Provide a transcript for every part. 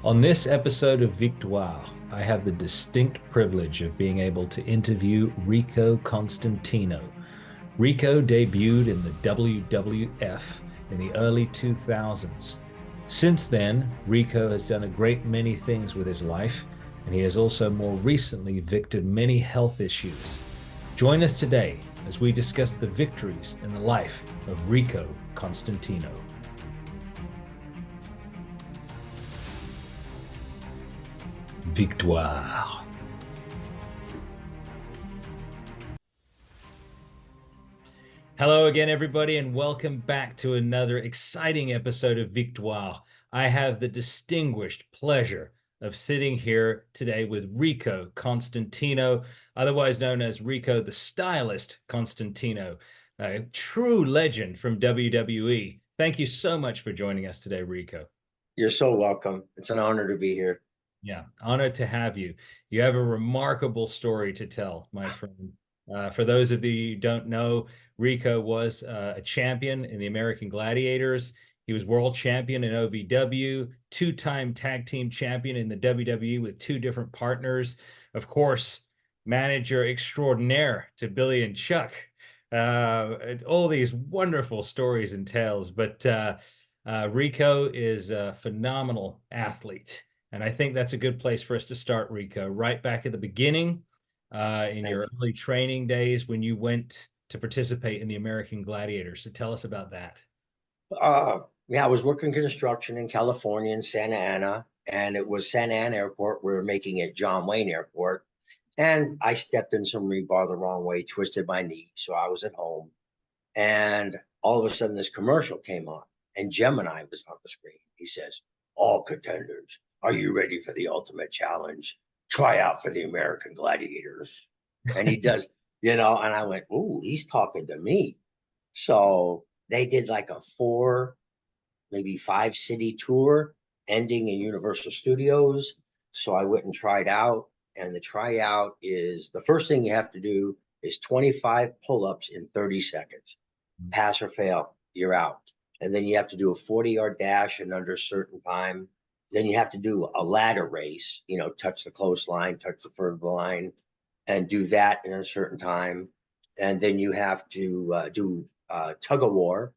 On this episode of Victoire, I have the distinct privilege of being able to interview Rico Constantino. Rico debuted in the WWF in the early 2000s. Since then, Rico has done a great many things with his life, and he has also more recently victored many health issues. Join us today as we discuss the victories in the life of Rico Constantino. Victoire. Hello again, everybody, and welcome back to another exciting episode of Victoire. I have the distinguished pleasure of sitting here today with Rico Constantino, otherwise known as Rico the Stylist Constantino, a true legend from WWE. Thank you so much for joining us today, Rico. You're so welcome. It's an honor to be here. Yeah, honored to have you. You have a remarkable story to tell, my friend. For those of you who don't know, Rico was a champion in the American Gladiators. He was world champion in OVW, two-time tag team champion in the WWE with two different partners. Of course, manager extraordinaire to Billy and Chuck. All these wonderful stories and tales. But Rico is a phenomenal athlete. And I think that's a good place for us to start, Rico, right back at the beginning, in Thank your you. early training days when you went to participate in the American Gladiators. So tell us about that. Yeah, I was working construction in California in Santa Ana, and it was Santa Ana Airport. We were making it John Wayne Airport, and I stepped in some rebar the wrong way, twisted my knee, so I was at home. And all of a sudden, this commercial came on, and Gemini was on the screen. He says, "All contenders, are you ready for the ultimate challenge? Try out for the American Gladiators." And he does, and I went, "Ooh, he's talking to me." So they did like a four, maybe five city tour ending in Universal Studios. So I went and tried out. And the tryout is the first thing you have to do is 25 pull ups in 30 seconds. Pass or fail, you're out. And then you have to do a 40-yard dash in under a certain time. Then you have to do a ladder race, touch the clothesline, touch the further line, and do that in a certain time. And then you have to do tug of war,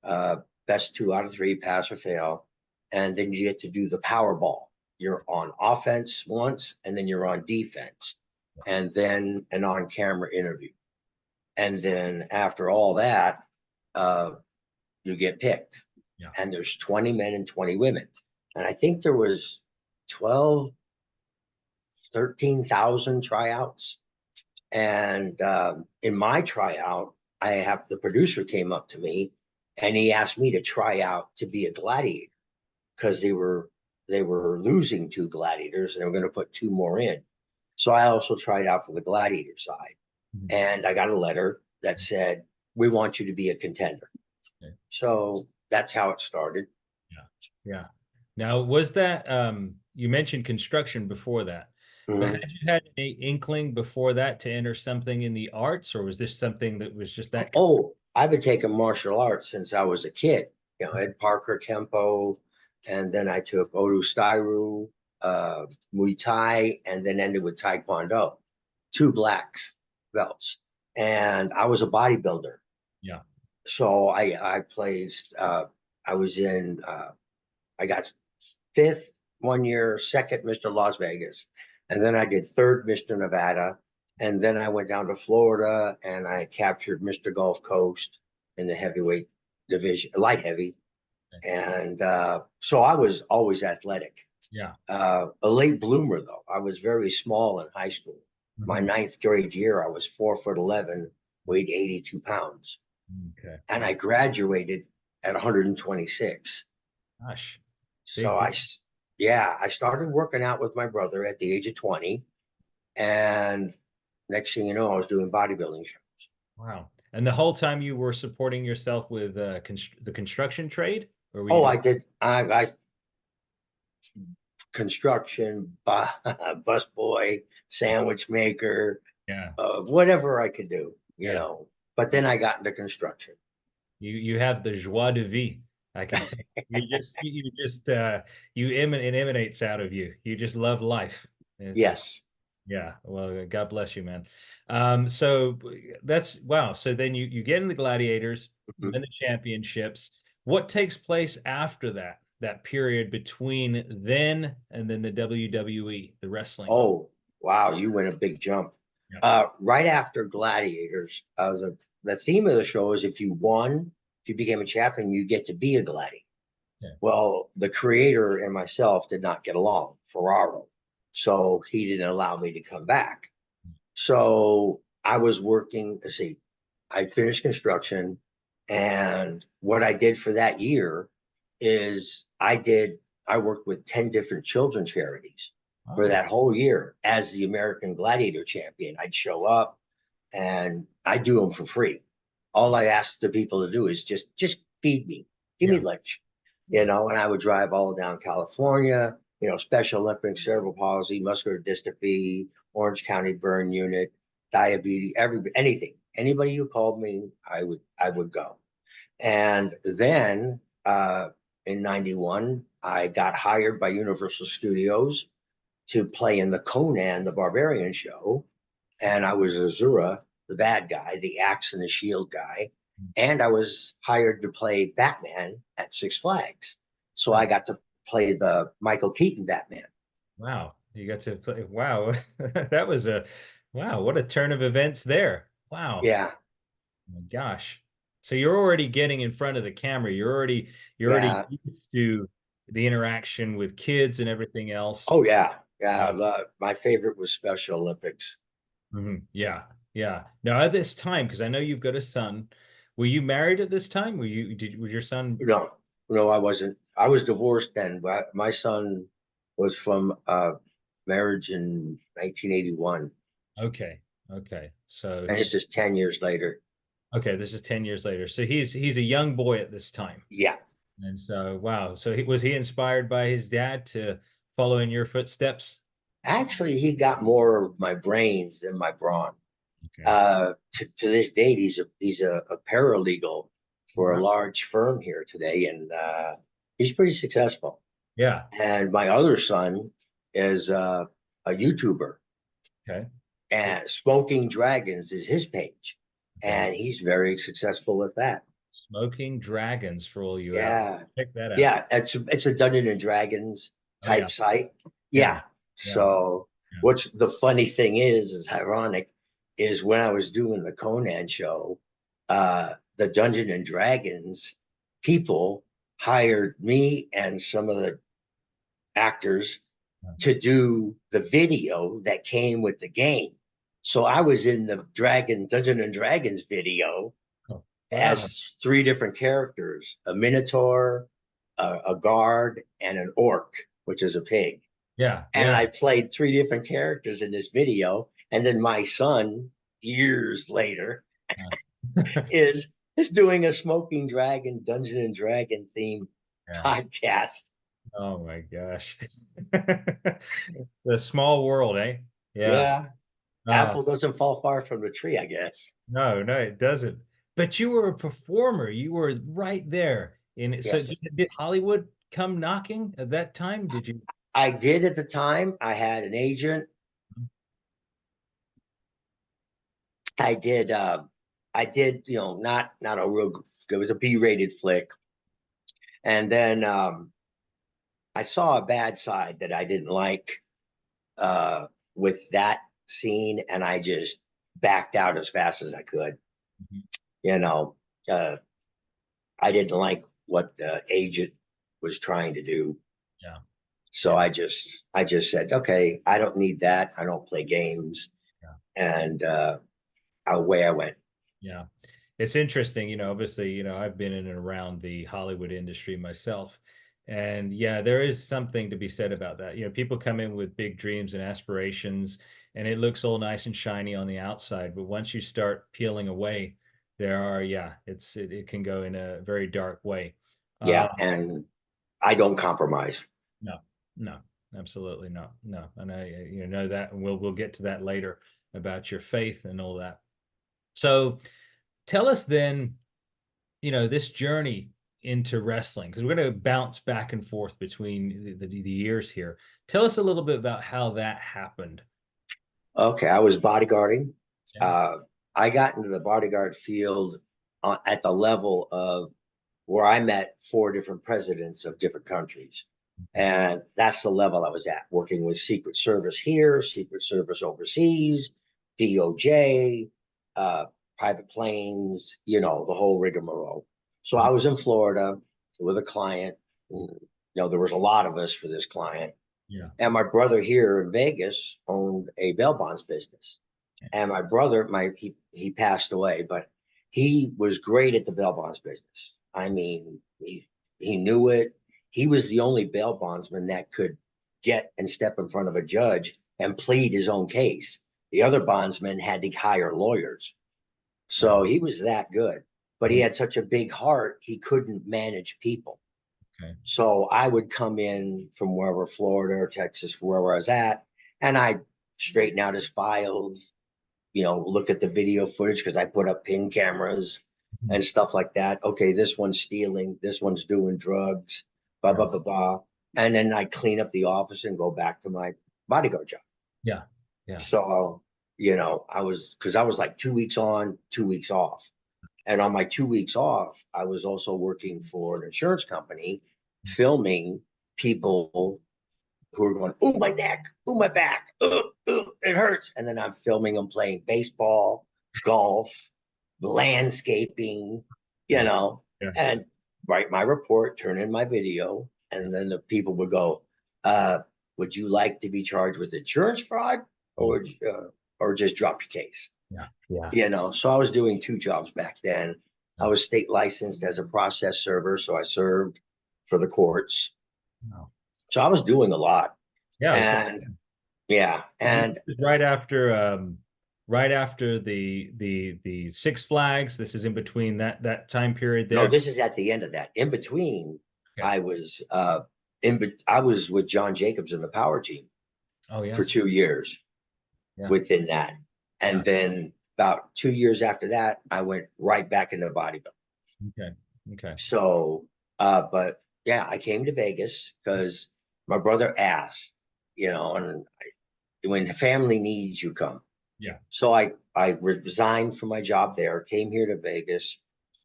uh, best two out of three, pass or fail. And then you get to do the power ball. You're on offense once, and then you're on defense, and then an on camera interview. And then after all that, uh, you get picked. Yeah. And there's 20 men and 20 women. And I think there was 12, 13,000 tryouts. And in my tryout, the producer came up to me and he asked me to try out to be a gladiator because they were losing two gladiators and they were going to put two more in. So I also tried out for the gladiator side, Mhm. and I got a letter that said, "We want you to be a contender." Okay. So that's how it started. Yeah. Yeah. Now, was that you mentioned construction before that, but had Mhm. you had any inkling before that to enter something in the arts, or was this something that was just that? Oh, I've been taking martial arts since I was a kid. Ed Parker Kempo, and then I took Odu Stairu, Muay Thai, and then ended with Taekwondo, two blacks belts. And I was a bodybuilder. Yeah. So I placed, I was in, I got fifth 1 year, second Mr. Las Vegas, and then I did third Mr. Nevada, and then I went down to Florida and I captured Mr. Gulf Coast in the heavyweight division, light heavy, and so I was always athletic. Yeah. A late bloomer though. I was very small in high school. My Mhm. ninth grade year, I was 4'11", weighed 82 pounds, Okay. and I graduated at 126. Gosh, So big deal. yeah, I started working out with my brother at the age of 20. And next thing you know, I was doing bodybuilding shows. Wow. And the whole time you were supporting yourself with the construction trade, or were you Oh, doing? I did. I construction, bus boy, sandwich maker, Yeah. whatever I could do. Yeah. But then I got into construction. You have the joie de vie. I can tell it emanates out of you. You just love life. It's Yes. yeah. Well, God bless you, man. So that's wow. So then you get in the gladiators, you Mhm. win the championships. What takes place after that? That period between then and then the WWE, the wrestling. Oh, wow, you went a big jump. Yeah. Right after Gladiators, the theme of the show is if you won, if you became a champion, you get to be a gladiator. Yeah. Well, the creator and myself did not get along, Ferraro. So he didn't allow me to come back. So I was working, let's see, I finished construction. And what I did for that year is I worked with 10 different children's charities for Oh, that whole year as the American Gladiator champion. I'd show up and I do them for free. All I asked the people to do is just feed me, give me yeah. lunch, Yeah. and I would drive all down California, Special Olympics, cerebral palsy, muscular dystrophy, Orange County burn unit, diabetes, anything. Anybody who called me, I would go. And then in 91, I got hired by Universal Studios to play in the Conan the Barbarian show, and I was Azura, the bad guy, the axe and the shield guy, and I was hired to play Batman at Six Flags. So I Oh, got to play the Michael Keaton Batman. wow. You got to play. Wow. That was a wow. What a turn of events there. Wow. Yeah, Oh my gosh. So you're already getting in front of the camera. You're already yeah. used to the interaction with kids and everything else. Oh yeah, yeah. Yeah. My favorite was Special Olympics. Yeah. Yeah. Now at this time, because I know you've got a son, were you married at this time? Was your son No, no, I wasn't. I was divorced then, but my son was from marriage in 1981, okay? Okay. So and this is 10 years later. okay, this is 10 years later. So he's a young boy at this time. Yeah, And so wow. So was he inspired by his dad to follow in your footsteps? actually, he got more of my brains than my brawn. Okay. To this date, he's a paralegal for a Wow. large firm here today, and he's pretty successful. Yeah. And my other son is a YouTuber, Okay. So and Smoking Dragons is his page, okay. and he's very successful with that. Smoking Dragons for all you out. Yeah, Check that out. yeah, it's a Dungeon and Dragons Oh yeah. type site. Yeah. Yeah. Yeah. So Yeah. what's the funny thing is ironic, is when I was doing the Conan show, the Dungeon and Dragons people hired me and some of the actors Yeah. to do the video that came with the game. So I was in the Dungeon and Dragons video Oh, wow. as three different characters: a Minotaur, a guard, and an orc, which is a pig. Yeah. And Yeah. I played three different characters in this video. And then my son, years later, Yeah. is is doing a Smoking Dragon Dungeon and Dragon themed Yeah. podcast. Oh my gosh. The small world, eh? Yeah. Yeah, Oh, apple doesn't fall far from the tree, I guess. no, no, it doesn't. But you were a performer. You were right there. So Yes, did Hollywood come knocking at that time? Did you? I did at the time. I had an agent. I did. I did. Not a real. It was a B-rated flick, and then I saw a bad side that I didn't like uh, with that scene, and I just backed out as fast as I could. Mhm. You know, uh, I didn't like what the agent was trying to do, Yeah. so Yeah. I just said, okay, I don't need that. I don't play games, Yeah. and away I went. Yeah. It's interesting, obviously, I've been in and around the Hollywood industry myself. And yeah, there is something to be said about that. People come in with big dreams and aspirations, and it looks all nice and shiny on the outside. But once you start peeling away, yeah, it can go in a very dark way. Yeah, Um, and I don't compromise. no, no, absolutely not. No. And I, know that, and we'll get to that later about your faith and all that. So tell us then, this journey, into wrestling? Because we're going to bounce back and forth between the years here. Tell us a little bit about how that happened. Okay, I was bodyguarding. Yeah. Uh, I got into the bodyguard field at the level of where I met four different presidents of different countries. And that's the level I was at, working with Secret Service here, Secret Service overseas, DOJ, uh, private planes, the whole rigmarole. So I was in Florida with a client. There was a lot of us for this client. Yeah. And my brother here in Vegas owned a bail bonds business. And my brother, he passed away, but he was great at the bail bonds business. I mean, he knew it. He was the only bail bondsman that could get and step in front of a judge and plead his own case. The other bondsmen had to hire lawyers. So he was that good, but he had such a big heart, he couldn't manage people. Okay. So I would come in from wherever, Florida or Texas, wherever I was at, and I'd straighten out his files, look at the video footage because I put up pin cameras and stuff like that. Okay, this one's stealing, this one's doing drugs, blah, blah, blah, blah. And then I clean up the office and go back to my bodyguard job. Yeah. Yeah. So, I was like 2 weeks on, 2 weeks off. And on my 2 weeks off, I was also working for an insurance company, filming people who are going, "Oh, my neck, oh, my back, it hurts." And then I'm filming them playing baseball, golf, landscaping, Yeah. and write my report, turn in my video. And then the people would go, "Would you like to be charged with insurance fraud or just drop your case?" Yeah. Yeah. So I was doing two jobs back then. I was state licensed as a process server, so I served for the courts. Wow. So I was doing a lot. Yeah. And yeah, and right after the Six Flags. This is in between that time period no, there. this is at the end of that. In between, Okay. I was with John Jacobs in the power team for 2 years within that. And then about 2 years after that, I went right back into bodybuilding. Okay. Okay. So, but yeah, I came to Vegas because my brother asked, and when family needs, you come. Yeah. So I resigned from my job there, came here to Vegas,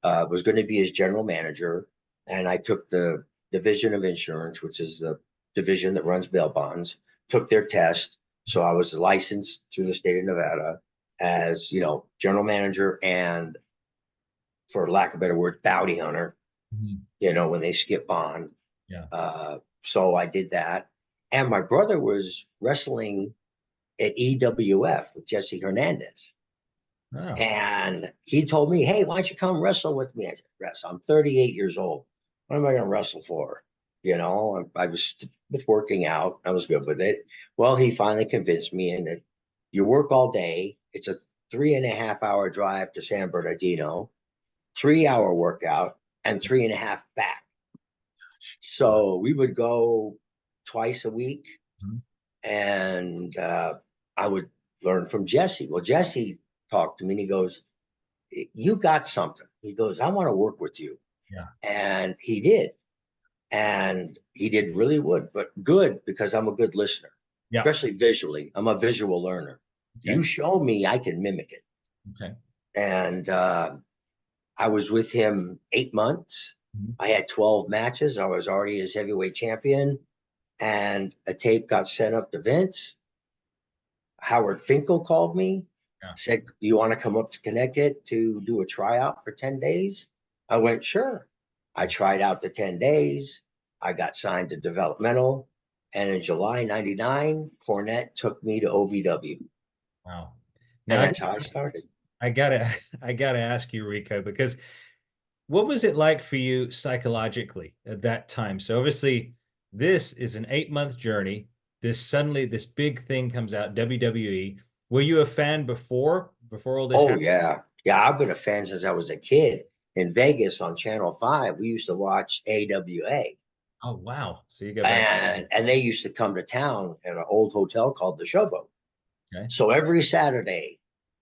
was going to be his general manager, and I took the division of insurance, which is the division that runs bail bonds, took their test. So I was licensed through the state of Nevada as, general manager and, for lack of a better word, bounty hunter, when they skip bond. Yeah. So I did that. And my brother was wrestling at EWF with Jesse Hernandez. Oh. And he told me, "Hey, why don't you come wrestle with me?" I said, "Wrestle? I'm 38 years old. What am I going to wrestle for?" I was with working out. I was good with it. Well, he finally convinced me, and you work all day. It's a 3.5 hour drive to San Bernardino, 3 hour workout, and 3.5 back. So we would go twice a week, and I would learn from Jesse. Well, Jesse talked to me and he goes, "You got something." He goes, "I want to work with you." Yeah. And he did. And he did really good because I'm a good listener, especially visually. I'm a visual learner. Okay. You show me, I can mimic it. Okay. And I was with him 8 months. I had 12 matches. I was already his heavyweight champion. And a tape got sent up to Vince. Howard Finkel called me, said, "You want to come up to Connecticut to do a tryout for 10 days? I went, "Sure." I tried out the 10 days. I got signed to developmental. And in July 99, Cornette took me to OVW. Wow. And that's how I started. I gotta ask you, Rico, because what was it like for you psychologically at that time? So obviously this is an 8-month journey. This big thing comes out, WWE. Were you a fan before all this happened? Yeah. Yeah, I've been a fan since I was a kid. In Vegas on Channel 5, we used to watch AWA. Oh, wow. So you go back. And they used to come to town at an old hotel called the Showboat. Okay. So every Saturday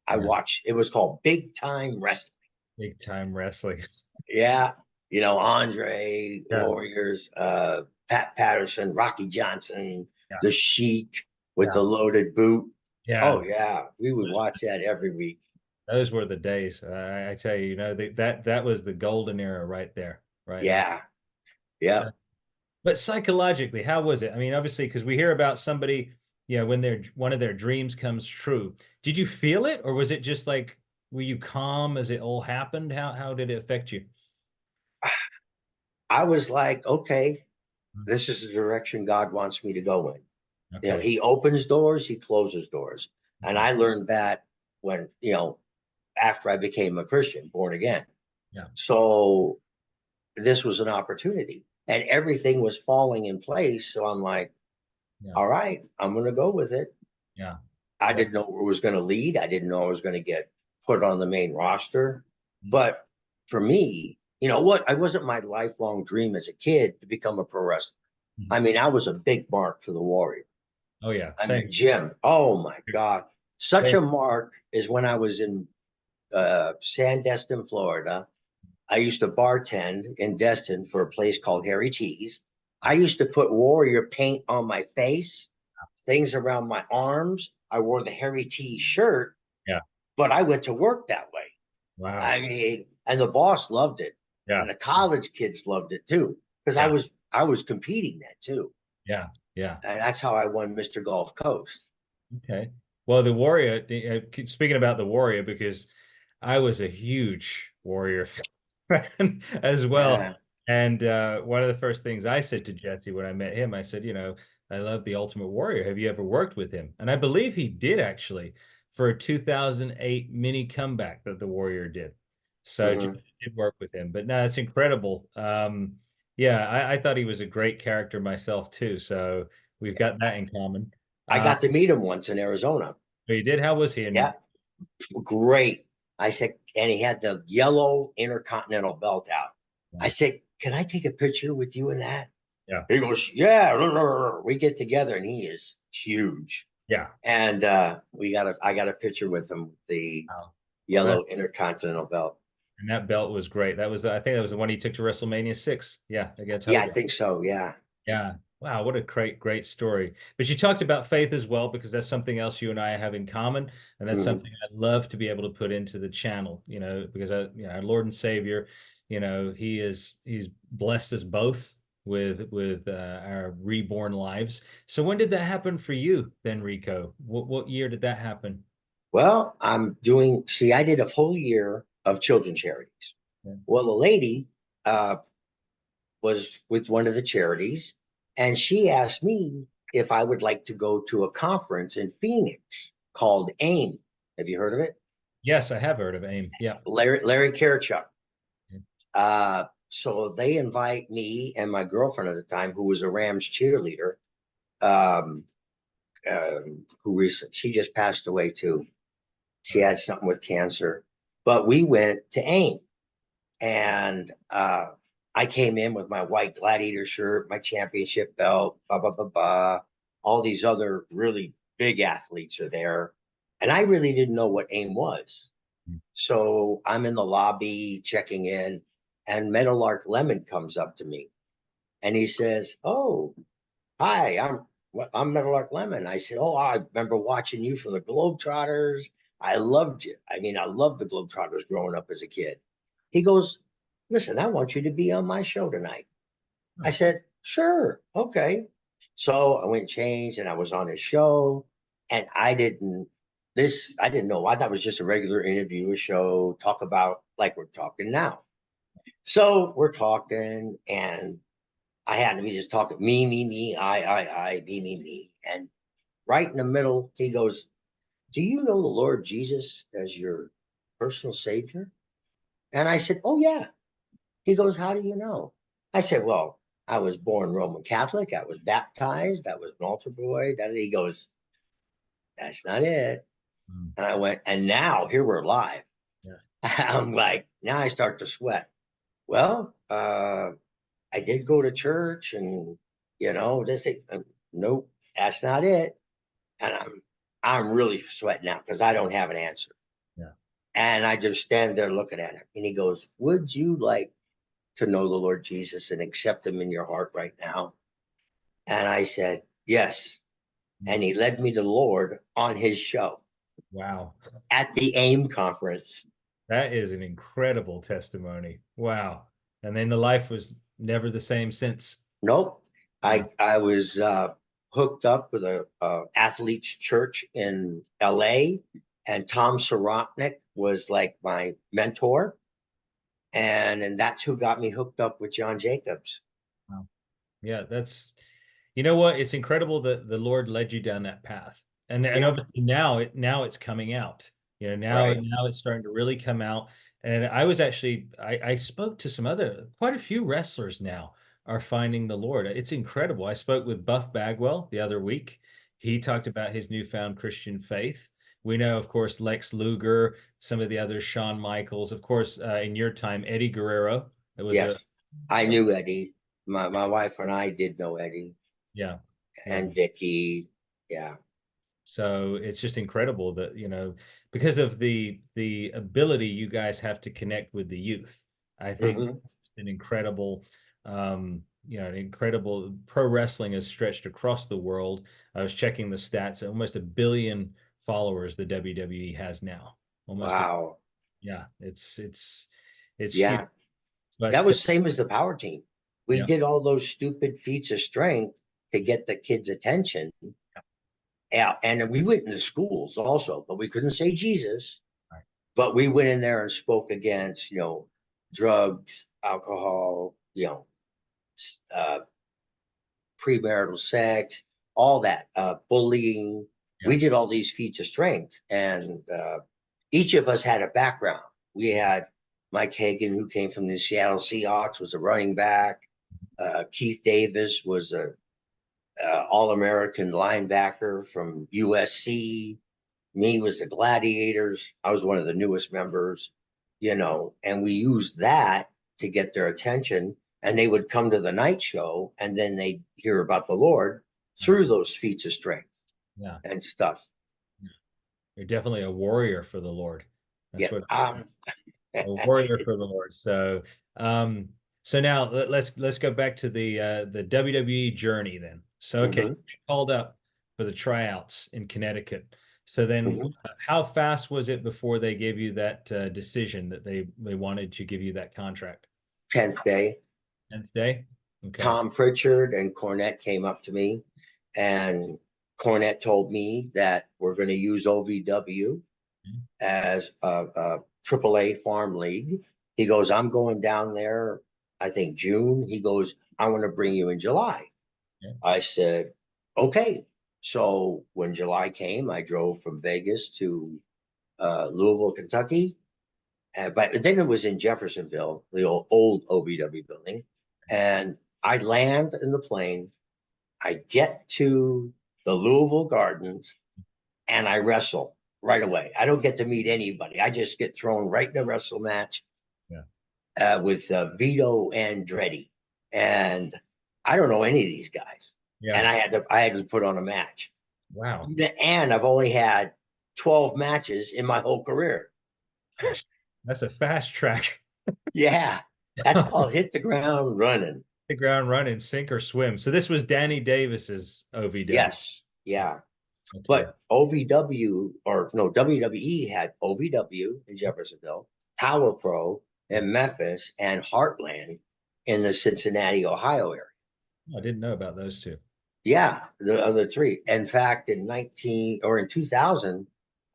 I watched, it was called Big Time Wrestling. Big Time Wrestling. Yeah. Andre, Yeah. Warriors, Pat Patterson, Rocky Johnson, Yeah. the Sheik with Yeah. the loaded boot. Yeah. Oh yeah, we would watch that every week. Those were the days. I tell you, that was the golden era right there, right there. Yeah, yeah. So, but psychologically, how was it? I mean, obviously, because we hear about somebody, when their one of their dreams comes true. Did you feel it, or was it just like, were you calm as it all happened? How did it affect you? I was like, okay, Mm. this is the direction God wants me to go in. Okay. He opens doors, he closes doors. And Okay. I learned that when, after I became a Christian, born again. Yeah. So this was an opportunity and everything was falling in place. So I'm like, Yeah. all right, I'm going to go with it. Yeah. I Yeah. didn't know where it was going to lead. I didn't know I was going to get put on the main roster. Mm. But for me, you know what? I wasn't my lifelong dream as a kid to become a pro wrestler. Mhm. I mean, I was a big mark for the Warrior. Oh yeah. I Same. mean, Jim, oh my God. Such Same. a mark is when I was in Sandestin, Florida. I used to bartend in Destin for a place called Harry T's. I used to put Warrior paint on my face, things around my arms. I wore the Harry T shirt, Yeah. but I went to work that way. Wow. I mean, and the boss loved it, Yeah. and the college kids loved it too, because I Yeah. was I was competing then too, Yeah. Yeah. and that's how I won Mr. Gulf Coast. Okay. Well, the Warrior, speaking about the Warrior, because I was a huge Warrior fan as well. Yeah. And one of the first things I said to Jesse when I met him, I said, I love the Ultimate Warrior. Have you ever worked with him? And I believe he did actually for a 2008 mini comeback that the Warrior did. So Mhm. Jesse did work with him. But no, it's incredible. Yeah, I thought he was a great character myself too. So we've got that in common. I Uh, got to meet him once in Arizona. he did. How was he? Yeah, And great. I said, and he had the yellow Intercontinental belt out. I said, can I take a picture with you in that? yeah, He goes, yeah. We get together, and he is huge. yeah. And I got a picture with him, the Wow. Well, yellow Intercontinental belt. and that belt was great. I think that was the one he took to WrestleMania 6 Yeah, against Yeah, I Hogan. think so. Yeah. Yeah. Wow, what a great story. But you talked about faith as well, because that's something else you and I have in common, and that's Mhm. something I'd love to be able to put into the channel, because our Lord and Savior, he's blessed us both with our reborn lives. So when did that happen for you then, Rico? What year did that happen? Well, see, I did a full year of children's charities. Yeah. Well, the lady uh, was with one of the charities, and she asked me if I would like to go to a conference in Phoenix called AIM. Have you heard of it? Yes, I have heard of AIM. Yeah. Larry Karachuk. So they invite me and my girlfriend at the time, who was a Rams cheerleader, um, she just passed away too. She had something with cancer, but we went to AIM, and I came in with my white gladiator shirt, my championship belt, blah blah blah blah. All these other really big athletes are there, and I really didn't know what AIM was. So I'm in the lobby checking in, and Meadowlark Lemon comes up to me, and he says, "Oh, hi, I'm Meadowlark Lemon." I said, "Oh, I remember watching you from the Globetrotters. I loved you. I mean, I loved the Globetrotters growing up as a kid." He goes, "Listen, I want you to be on my show tonight." I Oh, said, "Sure, okay." So I went and changed, and I was on his show, and I didn't know. I thought it was just a regular interview, a show, talk about like we're talking now. So we're talking, and I had to be just talking me, I, me. And right in the middle, he goes, "Do you know the Lord Jesus as your personal savior?" And I said, "Oh, yeah." He goes, "How do you know?" I said, "Well, I was born Roman Catholic. I was baptized. I was an altar boy." He goes, "That's not it." mm, And I went, "And now here we're live." yeah. I'm like, now I start to sweat. Well, I did go to church, and this nope, that's not it. And I'm really sweating out because I don't have an answer. Yeah. And I just stand there looking at him, and he goes, "Would you like to know the Lord Jesus and accept him in your heart right now? And I said, yes. And he led me to the Lord on his show Wow. at the AIM conference. That is an incredible testimony. Wow. And then the life was never the same since. Nope. Yeah. I was hooked up with a athletes church in LA, and Tom Sorotnick was like my mentor. And that's who got me hooked up with John Jacobs. Wow. Yeah, that's, you know what? It's incredible that the Lord led you down that path. And Yeah, obviously now it's coming out. You know, right. now it's starting to really come out. And I was actually I spoke to some other quite a few wrestlers now are finding the Lord. It's incredible. I spoke with Buff Bagwell the other week. He talked about his newfound Christian faith. We know, of course, Lex Luger, some of the others, Shawn Michaels, of course, in your time, Eddie Guerrero. It was Yes. I knew Eddie. My wife and I did know Eddie yeah, yeah. and Vicky. Yeah. So it's just incredible that, because of the ability you guys have to connect with the youth. I think Hmm. it's an incredible, an incredible pro wrestling has stretched across the world. I was checking the stats, almost 1 billion followers the WWE has now. Almost a, Wow. yeah, it's huge. Yeah. That But was same as the power team. We yeah, did all those stupid feats of strength to get the kids' attention. Yeah. And we went into schools also, but we couldn't say Jesus. right, But we went in there and spoke against, drugs, alcohol, uh, premarital sex, all that, bullying. yeah, We did all these feats of strength, and each of us had a background. We had Mike Hagan, who came from the Seattle Seahawks, was a running back. Keith Davis was a All-American linebacker from USC. Me was the Gladiators. I was one of the newest members, and we used that to get their attention. And they would come to the night show, and then they'd hear about the Lord right, through those feats of strength yeah. and stuff. You're definitely a warrior for the Lord. That's Yeah. what a warrior for the Lord. So now let's go back to the WWE journey then. So okay, Mhm, you called up for the tryouts in Connecticut. So then, mhm. how fast was it before they gave you that decision that they wanted to give you that contract? 10th day, 10th day. Okay. Tom Pritchard and Cornette came up to me, and Cornette told me that we're going to use OVW as a AAA farm league. He goes, I'm going down there, I think June. He goes, I want to bring you in July. Yeah. I said, okay. So when July came, I drove from Vegas to Louisville, Kentucky. But then it was in Jeffersonville, the old OVW building. And I land in the plane. I get to the Louisville Gardens and I wrestle right away. I don't get to meet anybody. I just get thrown right in a wrestle match Yeah. with Vito Andretti, and I don't know any of these guys. Yeah. And I had to put on a match, Wow. and I've only had 12 matches in my whole career. Gosh, that's a fast track. Yeah, that's called hit the ground running. The ground running, sink or swim. So this was Danny Davis's OVW. Yes, yeah. Okay. But OVW, or no, WWE had OVW in Jeffersonville, Power Pro in Memphis, and Heartland in the Cincinnati, Ohio area. I didn't know about those two. Yeah, the other three. In fact, in 2000,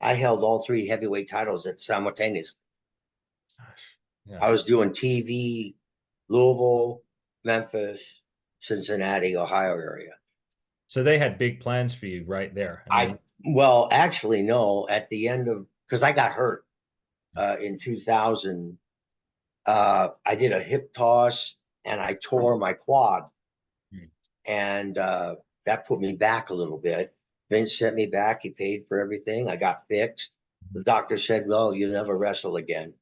I held all three heavyweight titles at simultaneously. Gosh. Yeah. I was doing TV, Louisville, Memphis, Cincinnati, Ohio area. So they had big plans for you right there. I mean, Well, actually, no, at the end of, because I got hurt in 2000. I did a hip toss and I tore my quad, hmm, and that put me back a little bit. Vince sent me back. He paid for everything. I got fixed. The doctor said, well, you'll never wrestle again.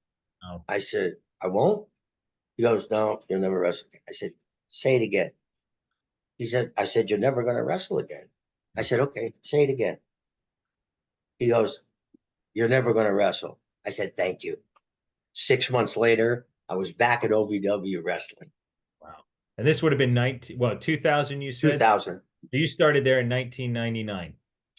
oh, I said, I won't. He goes, no, you'll never wrestle again. I said, say it again. I said, you're never going to wrestle again. I said, okay, say it again. He goes, you're never going to wrestle. I said, thank you. 6 months later, I was back at OVW wrestling. Wow. And this would have been 2000, you said? 2000. You started there in 1999,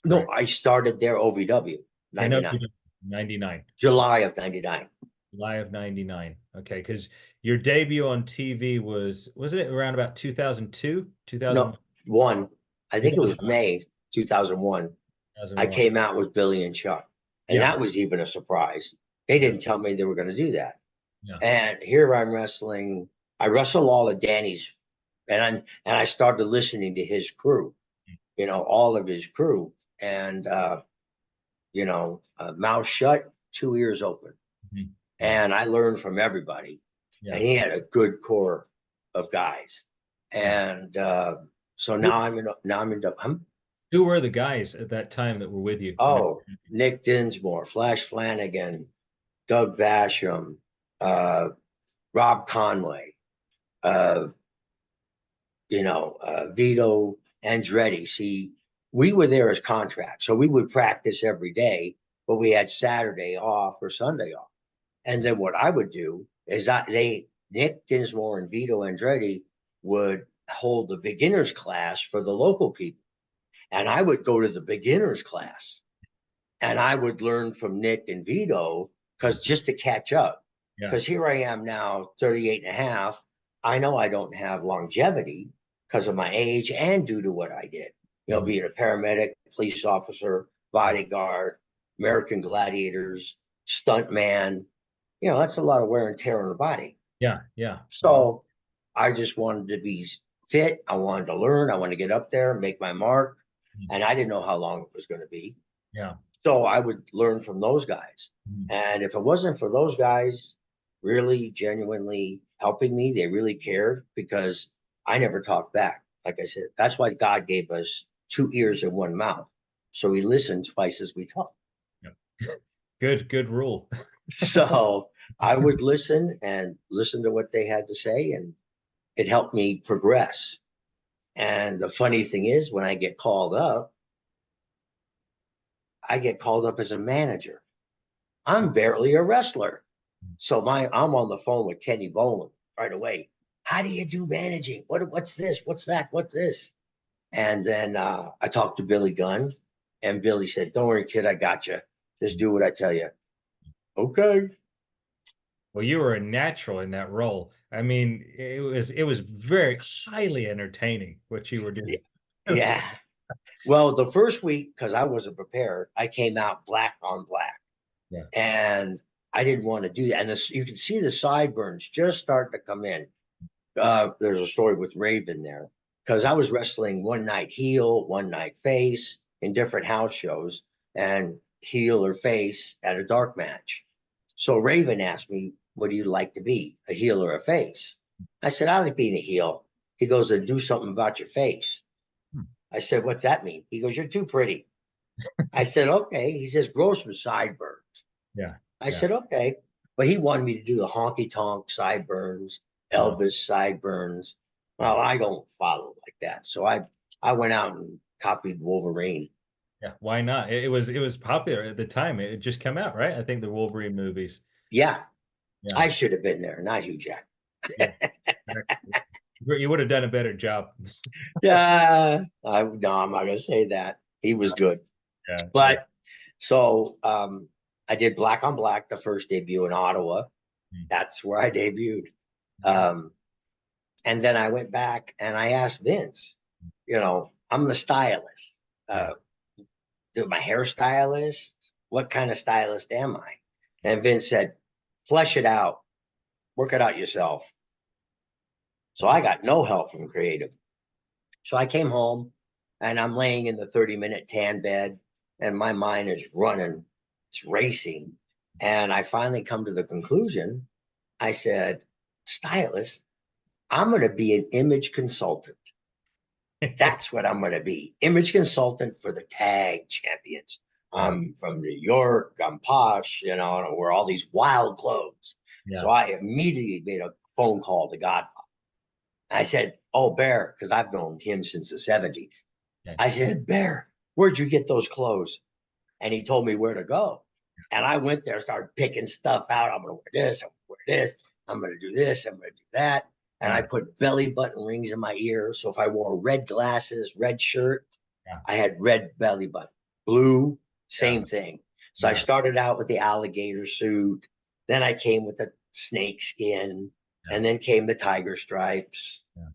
No, correct? I started there OVW I know 99, 99, July of 99. July of 99. Okay, because your debut on TV wasn't it around about 2002, No, 2000, one. I think it was 2001, May 2001. I 2001? came out with Billy and Chuck, and Yeah, that was even a surprise. They yeah, didn't tell me they were going to do that. yeah. And here I'm wrestling. I wrestle all of Danny's, and I started listening to his crew, all of his crew, and mouth shut, two ears open. Mhm. Yeah, And I learned from everybody. yeah, And he had a good core of guys. yeah. And so Who, now I'm in who were the guys at that time that were with you? Nick Dinsmore, Flash Flanagan, Doug Basham, uh, Rob Conway, uh, Vito Andretti. See, we were there as contracts, so we would practice every day, but we had Saturday off or Sunday off. And then what I would do is Nick Dinsmore and Vito Andretti would hold the beginners class for the local people. And I would go to the beginners class and I would learn from Nick and Vito because just to catch up. Yeah, Because here I am now, 38 and a half. I know I don't have longevity because of my age and due to what I did. mhm, Being a paramedic, police officer, bodyguard, American Gladiators, stunt man. That's a lot of wear and tear on the body. yeah, yeah, yeah, So I just wanted to be fit. I wanted to learn. I wanted to get up there, make my mark. mhm, And I didn't know how long it was going to be. yeah. So I would learn from those guys. Mhm. And if it wasn't for those guys really genuinely helping me, they really cared because I never talked back. Like I said, that's why God gave us two ears and one mouth. So we listen twice as we talk. Yeah. Good rule. So I would listen and listen to what they had to say, and it helped me progress. And the funny thing is, when I get called up as a manager. I'm barely a wrestler. So I'm on the phone with Kenny Boland right away. How do you do managing? What's this? What's that? What's this? And then I talked to Billy Gunn, and Billy said, "Don't worry, kid, I got you. Just do what I tell you." Okay. Well, you were a natural in that role. I mean, it was very highly entertaining what you were doing. Yeah. Well, the first week, because I wasn't prepared, I came out black on black, Yeah. and I didn't want to do that. And you can see the sideburns just starting to come in. There's a story with Raven there because I was wrestling one night heel, one night face in different house shows, and heel or face at a dark match. So Raven asked me, "What do you like to be, a heel or a face?" I said, "I like being a heel." He goes, "Then do something about your face." Hmm. I said, "What's that mean?" He goes, "You're too pretty." I said, "Okay." He says, "Grow some sideburns." Yeah. I Yeah. said, "Okay." But he wanted me to do the honky tonk sideburns, Yeah. Elvis sideburns. Yeah. Well, I don't follow like that. So I went out and copied Wolverine. Yeah. Why not? It was popular at the time. It just came out, right? I think the Wolverine movies. Yeah, Yeah. I should have been there, not Hugh Jack. Yeah. Exactly. You would have done a better job. Yeah, no, I'm not gonna say that. He was good. Yeah. Yeah. But so I did Black on Black, the first debut in Ottawa. Mm. That's where I debuted. Okay. Um, and then I went back and I asked Vince, I'm the stylist. Yeah. My hairstylist? What kind of stylist am I? And Vince said, flesh it out, work it out yourself. So I got no help from creative. So I came home and I'm laying in the 30-minute tan bed and my mind is running, it's racing. And I finally come to the conclusion. I said, stylist, I'm going to be an image consultant. That's what I'm going to be. Image consultant for the tag champions. Yeah. I'm from New York. I'm posh, wear all these wild clothes. So Yeah. I immediately made a phone call to Godfather. I said, "Oh, Bear," because I've known him since the 70s. Yeah. I said, "Bear, where'd you get those clothes?" And he told me where to go. And I went there, started picking stuff out. I'm going to wear this, I'm going to wear this. I'm going to do this. I'm going to do that. And I Yeah. put belly button rings in my ears. So if I wore red glasses, red shirt, Yeah. I had red belly button. Blue, Yeah. same thing. So I Yeah. started out with the alligator suit. Then I came with the snake skin. Yeah. And then came the tiger stripes, Yeah.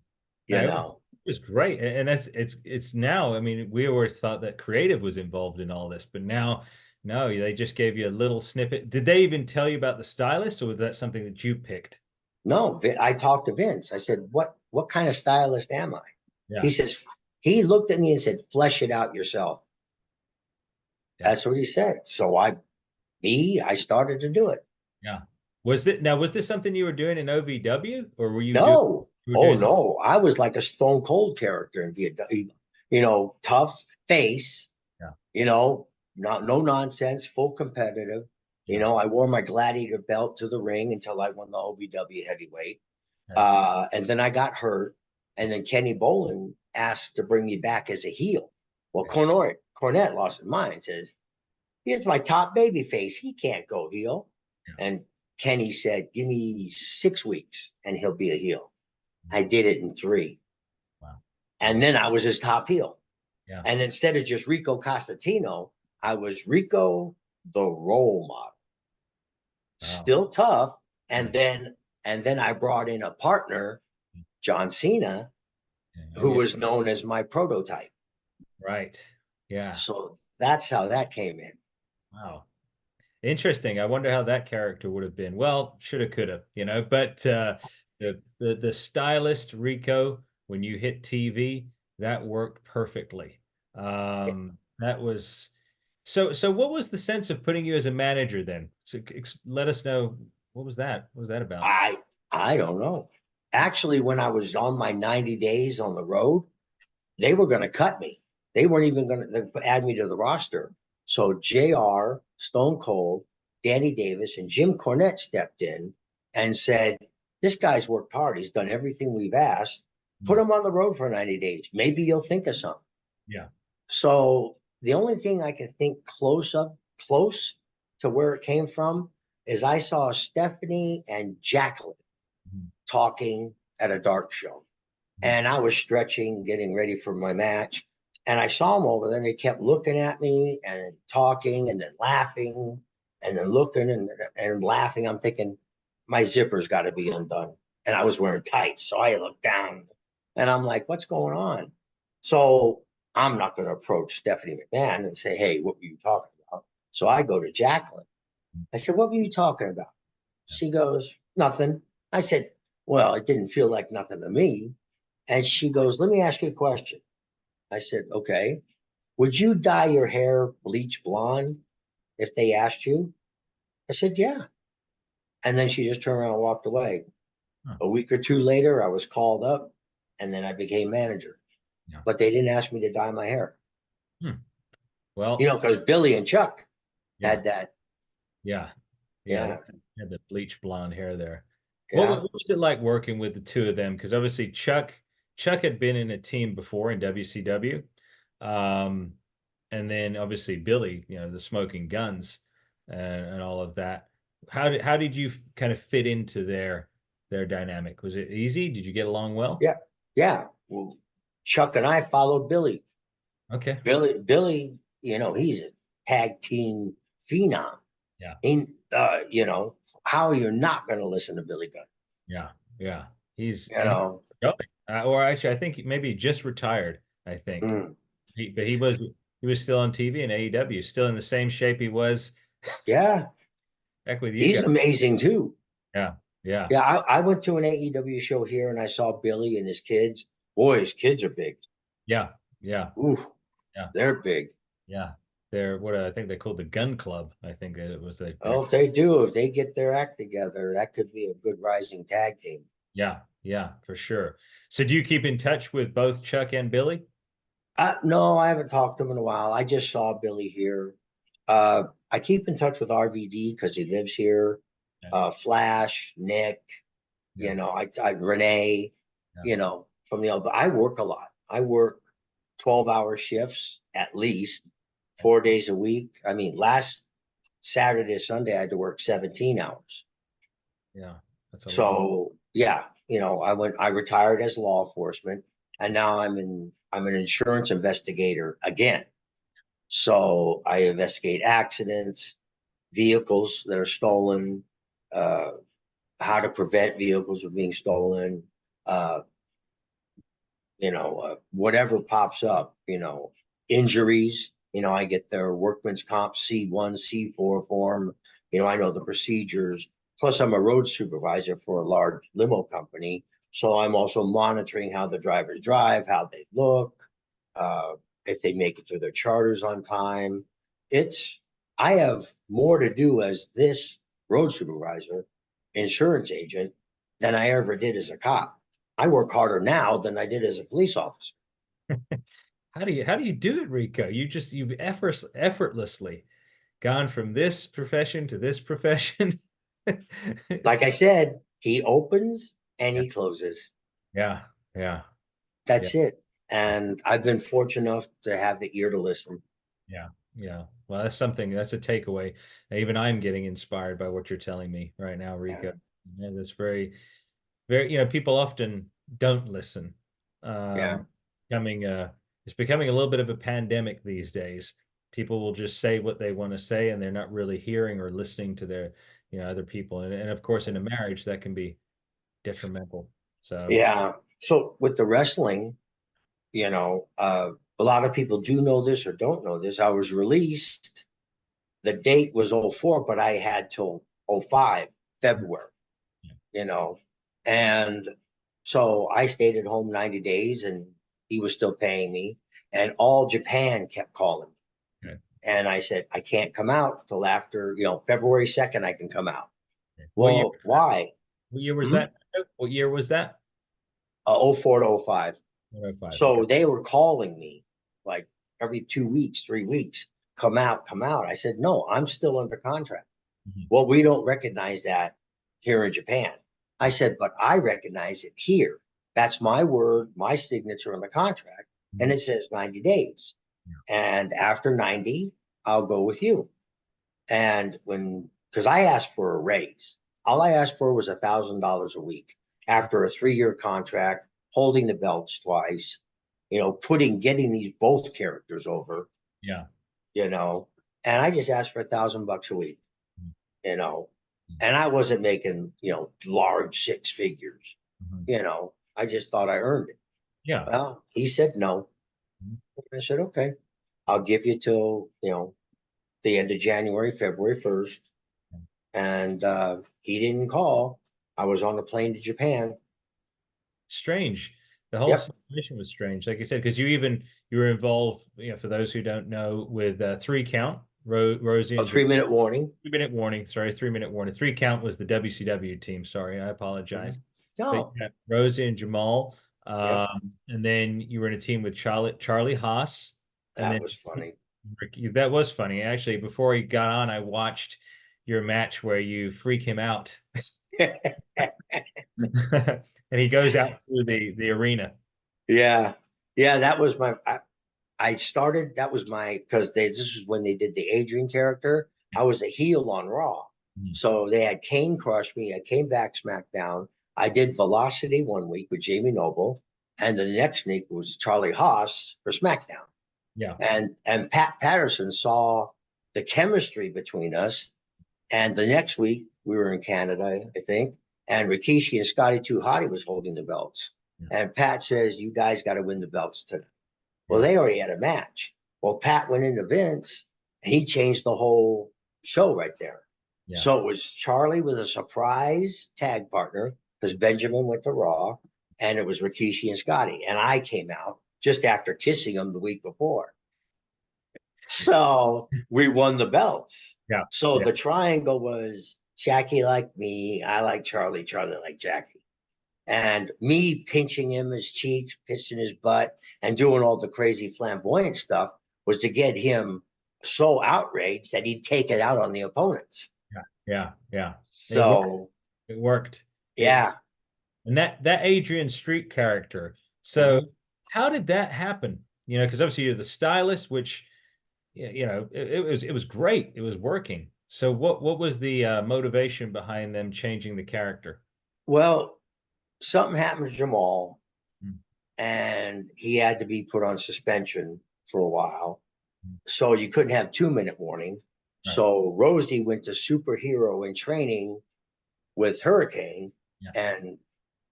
you No, know. it was great. And that's it's now, I mean, we always thought that creative was involved in all this, but now no, they just gave you a little snippet. Did they even tell you about the stylist, or was that something that you picked? No, I talked to Vince. I said, what kind of stylist am I? He Yeah. says, he looked at me and said, flesh it out yourself. Yeah. That's what he said. So I started to do it. Yeah. Was this something you were doing in OVW, or No, you were oh doing? no, I was like a stone cold character in Vietnam. Tough face, Yeah. not no nonsense, full competitive. Yeah. I wore my gladiator belt to the ring until I won the OVW heavyweight. Yeah. And then I got hurt. And then Kenny Bolin asked to bring me back as a heel. Well, Yeah. Cornette lost his mind, says, here's my top baby face. He can't go heel. Yeah. And Kenny said, give me 6 weeks and he'll be a heel. I did it in 3. Wow. And then I was his top heel. Yeah. And instead of just Rico Constatino, I was Rico, the role model. Wow. Still tough. Yeah. And then I brought in a partner, John Cena, Yeah. Oh who yeah. was known as my prototype. Right. Yeah. So that's how that came in. Wow. Interesting. I wonder how that character would have been. Well, shoulda, coulda, but the stylist Rico, when you hit TV, that worked perfectly. That was so what was the sense of putting you as a manager then? So let us know, what was that? What was that about? I I don't know. Actually, when I was on my 90 days on the road, they were going to cut me. They weren't even going to add me to the roster. So JR, Stone Cold, Danny Davis, and Jim Cornette stepped in and said, this guy's worked hard. He's done everything we've asked. Put Mm. him on the road for 90 days. Maybe you'll think of something. Yeah. So the only thing I can think close to where it came from is I saw Stephanie and Jacqueline Mhm. talking at a dart show. Mhm. And I was stretching, getting ready for my match. And I saw them over there and they kept looking at me and talking and then laughing and then looking and laughing. I'm thinking, my zipper's got to be undone. And I was wearing tights. So I looked down and I'm like, what's going on? So I'm not going to approach Stephanie McMahon and say, hey, what were you talking about? So I go to Jacqueline. I said, what were you talking about? She goes, nothing. I said, well, it didn't feel like nothing to me. And she goes, let me ask you a question. I said, okay. Would you dye your hair bleach blonde if they asked you? I said, yeah. And then she just turned around and walked away. Huh. A week or two later, I was called up and then I became manager. Yeah. But they didn't ask me to dye my hair, Hmm. Well, because Billy and Chuck yeah. had that. Yeah. Yeah, they Yeah. had the bleach blonde hair there. Yeah. What was it like working with the two of them? Because obviously Chuck had been in a team before in WCW, um, and then obviously Billy, the Smoking Guns and all of that. How did you kind of fit into their dynamic? Was it easy? Did you get along well? Yeah. Yeah. Well, Chuck and I followed Billy. Okay. Billy, he's a tag team phenom. Yeah. How are you not going to listen to Billy Gunn? Yeah. Yeah. He's You and he's know, going. Or actually, I think maybe he just retired. I think. mm, But he was still on TV in AEW, still in the same shape he was yeah, back with you he's guys. amazing too. Yeah, yeah, Yeah, I went to an AEW show here and I saw Billy and his kids. Boy, his kids are big. yeah, yeah, Ooh, yeah, they're big. yeah. They're what I think they're called the Gun Club. I think it was Oh, if they get their act together, that could be a good rising tag team. yeah, yeah, for sure. So do you keep in touch with both Chuck and Billy? No, I haven't talked to him in a while. I just saw Billy here. I keep in touch with RVD because he lives here. Yeah, Flash, Nick, yeah, I Renee, yeah, from but I work a lot. I work 12-hour shifts at least 4 days a week. I mean, last Saturday, Sunday, I had to work 17 hours. yeah. That's a lot. So yeah, I retired as law enforcement, and now I'm an insurance investigator again. So I investigate accidents, vehicles that are stolen, uh, how to prevent vehicles from being stolen, uh, whatever pops up, injuries. I get their workman's comp C1, C4 form. I know the procedures. Plus, I'm a road supervisor for a large limo company. So I'm also monitoring how the drivers drive, how they look, uh, if they make it to their charters on time. It's, I have more to do as this road supervisor, insurance agent, than I ever did as a cop. I work harder now than I did as a police officer. How do you do it, Rico? You've effortlessly gone from this profession to this profession. Like I said, he opens and Yeah, he closes. yeah, yeah, yeah, That's it. And I've been fortunate enough to have the ear to listen. yeah, yeah. Well, that's a takeaway. Even I'm getting inspired by what you're telling me right now, Yeah. Rico. Yeah, that's very, people often don't listen. Yeah. Um, becoming it's becoming a little bit of a pandemic these days. People will just say what they want to say, and they're not really hearing or listening to their, other people. And of course, in a marriage, that can be detrimental. So, Yeah. So with the wrestling, a lot of people do know this or don't know this. I was released. The date was '04, but I had till '05, February, yeah, you know. And so I stayed at home 90 days and he was still paying me. And all Japan kept calling. okay, And I said, I can't come out till after, February 2nd, I can come out. okay. Well, why? What year was Hmm? that? What year was that? '04 to '05. 105. Okay. So they were calling me like every 2 weeks, 3 weeks, come out, come out. I said, no, I'm still under contract. Mhm. Well, we don't recognize that here in Japan. I said, but I recognize it here. That's my word, my signature on the contract. And Mhm. it says 90 days. And after 90, I'll go with you. And because I asked for a raise, all I asked for was $1,000 a week after a 3-year contract, holding the belts twice, getting these both characters over, Yeah. you know, and I just asked for $1,000 a week, Mhm. you know, and I wasn't making, large six figures, Mhm. I just thought I earned it. Yeah. Well, he said no. Mhm. I said, okay, I'll give you till, the end of January, February 1st. And he didn't call. I was on the plane to Japan. Strange. The whole Yep, situation was strange. Like I said, because you were involved, for those who don't know, with 3 count, Rosie a and 3 minute warning. 3 minute warning. Sorry, 3 minute warning. 3 count was the WCW team. Sorry, I apologize. Mhm. But No, yeah, Rosie and Jamal. yep, And then you were in a team with Charlie Haas. And that then was funny. Ricky, that was funny. Actually, before he got on, I watched your match where you freak him out. And he goes out through the arena. Yeah, yeah, that was I started. That was my because this is when they did the Adrian character. I was a heel on Raw, Mhm. so they had Kane crush me. I came back SmackDown. I did Velocity one week with Jamie Noble, and the next week was Charlie Haas for SmackDown. Yeah. And Pat Patterson saw the chemistry between us. And the next week we were in Canada, I think, and Rikishi and Scotty Too Hotty was holding the belts. Yeah. And Pat says, "You guys got to win the belts tonight." Well, Yeah. they already had a match. Well, Pat went into Vince and he changed the whole show right there. Yeah. So it was Charlie with a surprise tag partner because Benjamin went to Raw, and it was Rikishi and Scotty. And I came out just after kissing him the week before. So we won the belts. Yeah. So Yeah. the triangle was Jackie liked me, I like Charlie, Charlie liked Jackie. And me pinching him his cheeks, pissing his butt, and doing all the crazy flamboyant stuff was to get him so outraged that he'd take it out on the opponents. Yeah. Yeah. Yeah. It worked. So It worked. It yeah. and that Adrian Street character. So Mhm. how did that happen? Because obviously you're the stylist, which it was great. It was working. So what was the motivation behind them changing the character? Well, something happened to Jamal, Mm, and he had to be put on suspension for a while. mm. So you couldn't have 2 minute warning. Right. So Rosie went to superhero in training with Hurricane, Yeah. and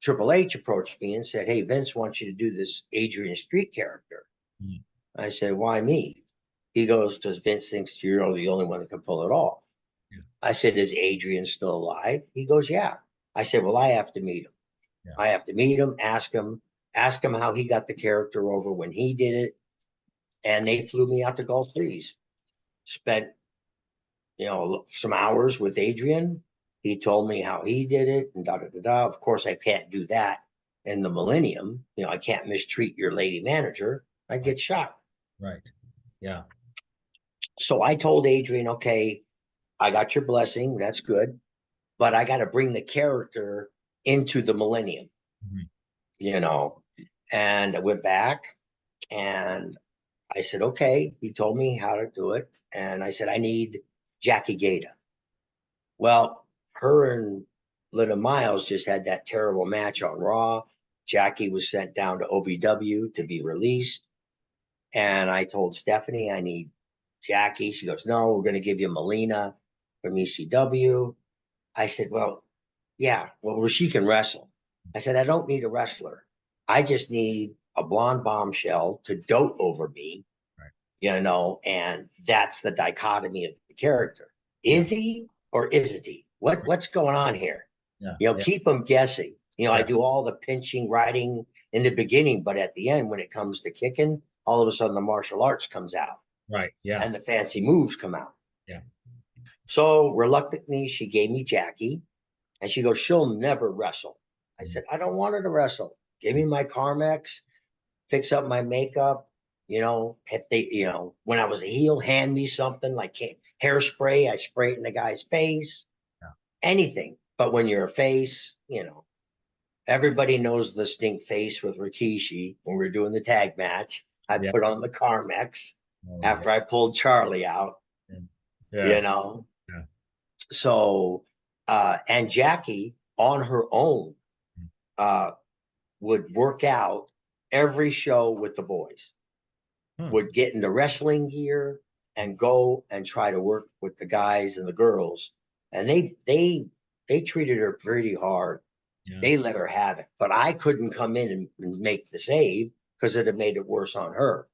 Triple H approached me and said, "Hey, Vince wants you to do this Adrian Street character." Mm, I said, "Why me?" He goes, "Because Vince thinks you're the only one that can pull it off." yeah. I said, "Is Adrian still alive?" He goes, "Yeah." I said, "Well, I have to meet him. Yeah. I have to meet him, ask him how he got the character over when he did it." And they flew me out to Gulf Breeze. Spent, some hours with Adrian. He told me how he did it and da da da da. Of course, I can't do that in the millennium. I can't mistreat your lady manager. I Right. get shot. Right. Yeah. So I told Adrian, okay, I got your blessing. That's good. But I got to bring the character into the millennium, Mhm. you know. And I went back and I said, okay. He told me how to do it. And I said, I need Jackie Gata. Well, her and Linda Miles just had that terrible match on Raw. Jackie was sent down to OVW to be released. And I told Stephanie, I need Jackie. She goes, no, we're going to give you Melina from ECW. I said, well, yeah, well, she can wrestle. I said, I don't need a wrestler. I just need a blonde bombshell to dote over me, Right. and that's the dichotomy of the character. Yeah. Is he or isn't he? What's going on here? Yeah. Yeah. Keep them guessing. I Yeah. do all the pinching, riding in the beginning, but at the end, when it comes to kicking, all of a sudden the martial arts comes out Right. Yeah. and the fancy moves come out. Yeah. So reluctantly, she gave me Jackie, and she goes, she'll never wrestle. I Mm, said, I don't want her to wrestle. Give me my Carmex, fix up my makeup. If they, when I was a heel, hand me something like hairspray. I spray it in the guy's face, yeah. anything. But when you're a face, everybody knows the stink face with Rikishi when we are doing the tag match. I Yeah. put on the Carmex Oh, yeah. after I pulled Charlie out, Yeah. you Yeah. know. Yeah. So, and Jackie on her own Mm, uh, would work out every show with the boys, hmm. would get into wrestling gear and go and try to work with the guys and the girls. And they treated her pretty hard. Yeah. They let her have it, but I couldn't come in and make the save because it had made it worse on her.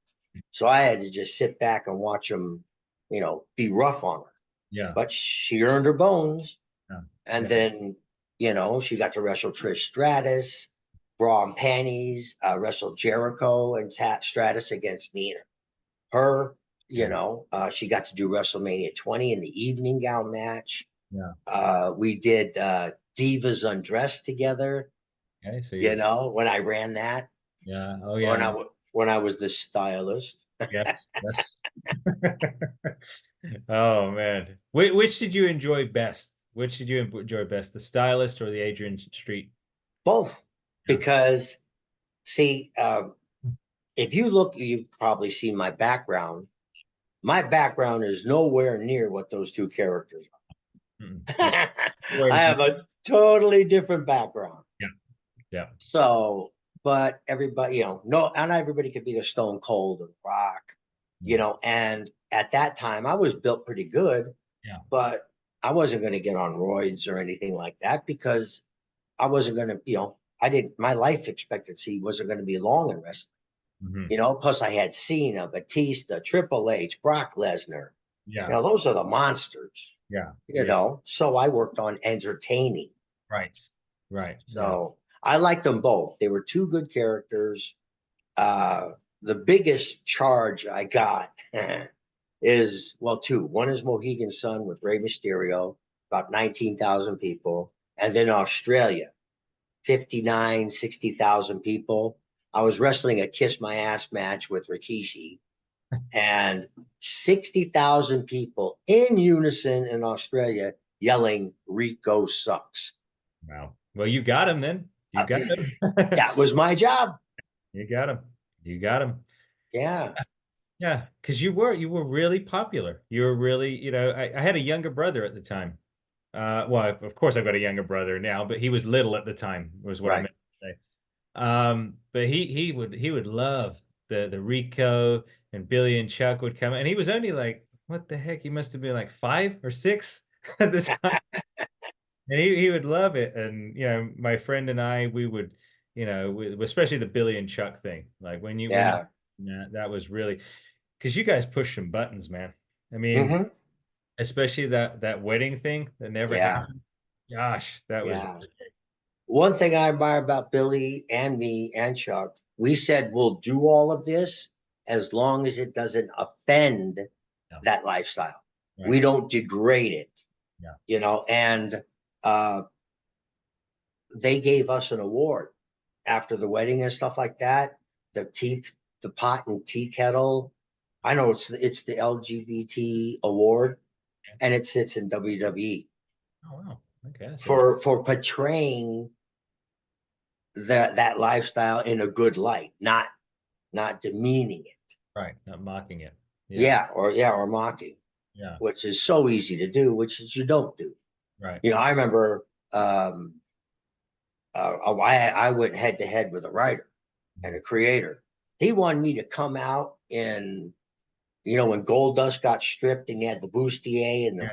So I had to just sit back and watch them, be rough on her. Yeah. But she earned her bones. Yeah. And Yeah. then, she got to wrestle Trish Stratus, bra and panties, wrestled Jericho and Stratus against me and her. Yeah. She got to do WrestleMania 20 in the evening gown match. Yeah. We did Divas Undressed together, Okay. So you're, when I ran that, yeah. Oh, when yeah. I was the stylist. Yes. Yes. Oh, man. Which did you enjoy best? Which did you enjoy best, the stylist or the Adrian Street? Both, Yeah. because see, if you look, you've probably seen my background. My background is nowhere near what those two characters Mm-mm. are. Yeah. I Where's have a totally different background. yeah. Yeah. So, but everybody, no, not everybody could be a Stone Cold or Rock, Mm. and at that time I was built pretty good, Yeah. but I wasn't going to get on roids or anything like that because I wasn't going to, I didn't, my life expectancy wasn't going to be long in wrestling. Hmm. Plus I had Cena, Batista, Triple H, Brock Lesnar. Yeah. Those are the monsters, Yeah. Yeah. So I worked on entertaining. Right. Right. Yeah. So I liked them both. They were two good characters. Uh, the biggest charge I got is, well, two. One is Mohegan Sun with Rey Mysterio, about 19,000 people. And then Australia, 59, 60,000 people. I was wrestling a kiss my ass match with Rikishi, and 60,000 people in unison in Australia yelling, Rico sucks. Wow. Well, you got him then. You Uh, got him. that was my job. You got him. You got him. Yeah. Yeah, because you were really popular. You were really, I had a younger brother at the time, Well, of course I've got a younger brother now, but he was little at the time, was what I Right. meant to say. But he would love the Rico, and Billy and Chuck would come, and he was only like, what the heck? He must have been like 5 or 6 at the time. And he would love it. And my friend and I, we would, especially the Billy and Chuck thing. Like when you Yeah. that was really because you guys pushed some buttons, man. I mean, Hmm. especially that wedding thing that never Yeah. happened. Gosh, that was Yeah. One thing I admire about Billy and me and Chuck, we said we'll do all of this as long as it doesn't offend yeah, that lifestyle. right. We don't degrade it, Yeah. and uh, they gave us an award after the wedding and stuff like that. The tea, the pot and tea kettle. I know it's the LGBT award, and it sits in WWE Oh wow. Okay, that's interesting. for portraying that lifestyle in a good light, not demeaning it. Right, not mocking it. Yeah, Or mocking, yeah, which is so easy to do, which is you don't do. right. I remember I went head to head with a writer and a creator. He wanted me to come out in, when Gold Dust got stripped and you had the bustier and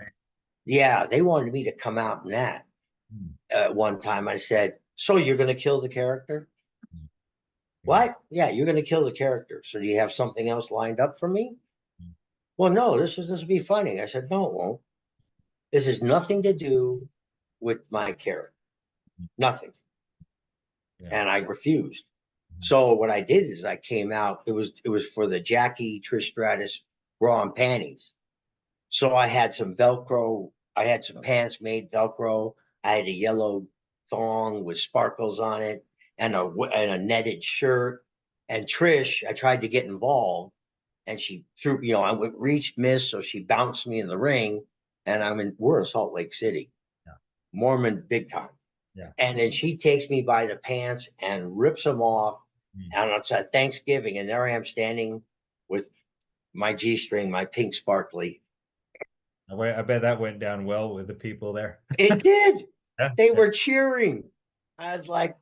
Yeah. they wanted me to come out in that. Mm, At one time, I said, "So you're going to kill the character?" mm, yeah. What? Yeah, you're going to kill the character. So do you have something else lined up for me? Mm, Well, no, this will be funny. I said, no, it won't. This has nothing to do with my character. mm, Nothing. yeah. And I refused. Mm, So what I did is I came out. It was for the Jackie Trish Stratus bra and panties. So I had some Velcro. I had some pants made Velcro. I had a yellow thong with sparkles on it, and a netted shirt. And Trish, I tried to get involved, and she threw. I went reached, missed, so she bounced me in the ring. And we're in Salt Lake City, yeah. Mormon big time. Yeah. And then she takes me by the pants and rips them off. Mm. And it's at Thanksgiving, and there I am standing with my G string, my pink sparkly. I bet that went down well with the people there. It did. Yeah, They yeah, were cheering. I was like,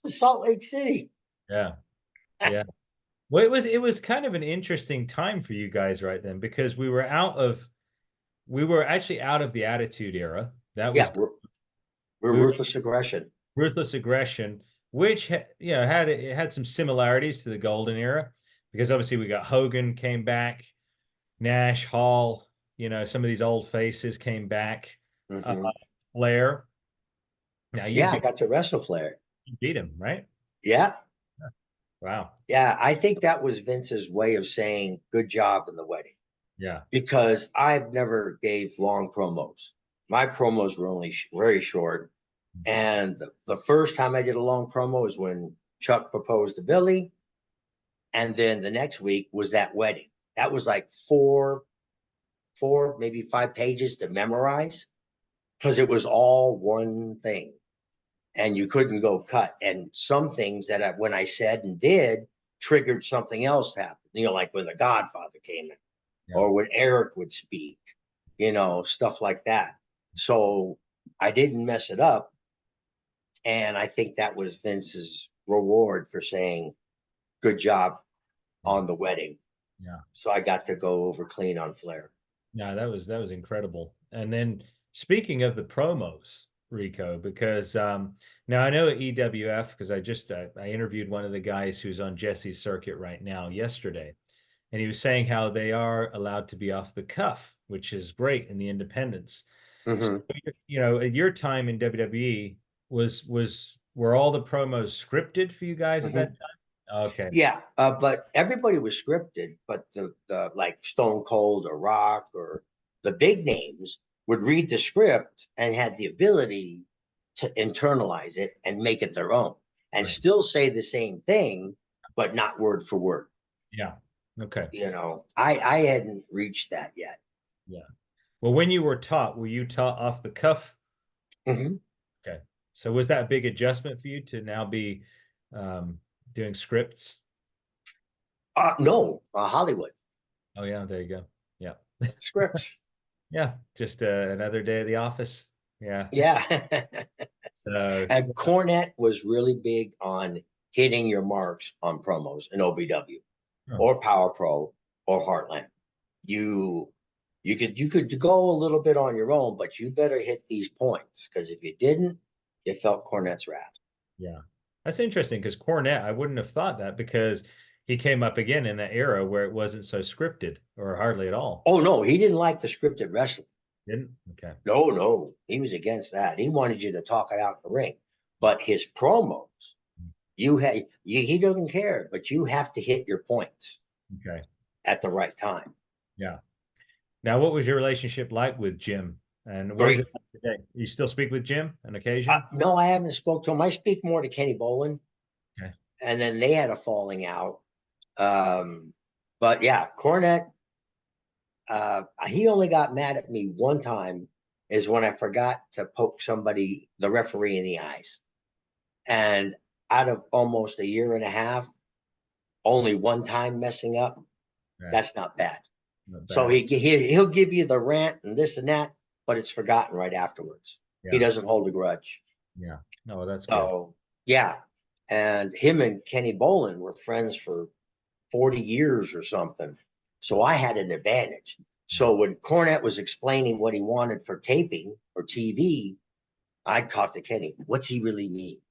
Salt Lake City. yeah, yeah. Well, it was kind of an interesting time for you guys right then because we were actually out of the Attitude Era. That was Yeah, we're we were ruthless aggression. Ruthless Aggression, which had some similarities to the Golden Era because obviously we got Hogan came back, Nash, Hall, some of these old faces came back. Uh, Hmm. Flair. Now Yeah, I got to wrestle Flair. you beat him, right? Yeah, Wow. yeah. I think that was Vince's way of saying good job in the wedding, Yeah. because I've never gave long promos. My promos were only very short. And the first time I did a long promo was when Chuck proposed to Billy. And then the next week was that wedding. That was like four, maybe 5 pages to memorize, because it was all one thing and you couldn't go cut. And some things when I said and did triggered something else happen, like when the Godfather came in Yeah. or when Eric would speak, stuff like that. So I didn't mess it up. And I think that was Vince's reward for saying, good job Yeah. on the wedding. Yeah. So I got to go over clean on Flair. No, that was incredible. And then speaking of the promos, Rico, because now I know at EWF because I interviewed one of the guys who's on Jesse's circuit right now yesterday, and he was saying how they are allowed to be off the cuff, which is great in the independents. So, Mm-hmm. at your time in WWE, were all the promos scripted for you guys at that Mm-hmm. time? Okay. Yeah, but everybody was scripted. But the like Stone Cold or Rock or the big names would read the script and had the ability to internalize it and make it their own, and Right. still say the same thing, but not word for word. Yeah. Okay. I hadn't reached that yet. Yeah. Well, when you were you taught off the cuff? Mm-hmm. Okay. So was that a big adjustment for you to now be um, doing scripts? No, Hollywood Oh yeah, there you go. Yeah. scripts. Yeah. Just another day at the office. Yeah. Yeah. So, And Cornette was really big on hitting your marks on promos in OVW oh, or Power Pro or Heartland. You you could go a little bit on your own, but you better hit these points because if you didn't, you felt Cornette's wrath. yeah. That's interesting because Cornette, I wouldn't have thought that because he came up again in that era where it wasn't so scripted or hardly at all. Oh no, he didn't like the scripted wrestling. Didn't? Okay. No, no, he was against that. He wanted you to talk it out in the ring. But his promos, he doesn't care, but you have to hit your points Okay. at the right time. Yeah. Now, what was your relationship like with Jim? And what is Great. it like today? You still speak with Jim on occasion? No, I haven't spoke to him. I speak more to Kenny Bolin, Okay. and then they had a falling out. Um, but yeah, Cornette, he only got mad at me one time is when I forgot to poke somebody, the referee, in the eyes. And out of almost a year and a half, only one time messing up, Right. that's not bad. Not So bad. he'll give you the rant and this and that, but it's forgotten right afterwards. He Yeah. doesn't hold a grudge. Yeah. No, that's good. So yeah, and him and Kenny Bolin were friends for 40 years or something. So I had an advantage. So when Cornette was explaining what he wanted for taping or TV, I'd talk to Kenny. What's he really mean?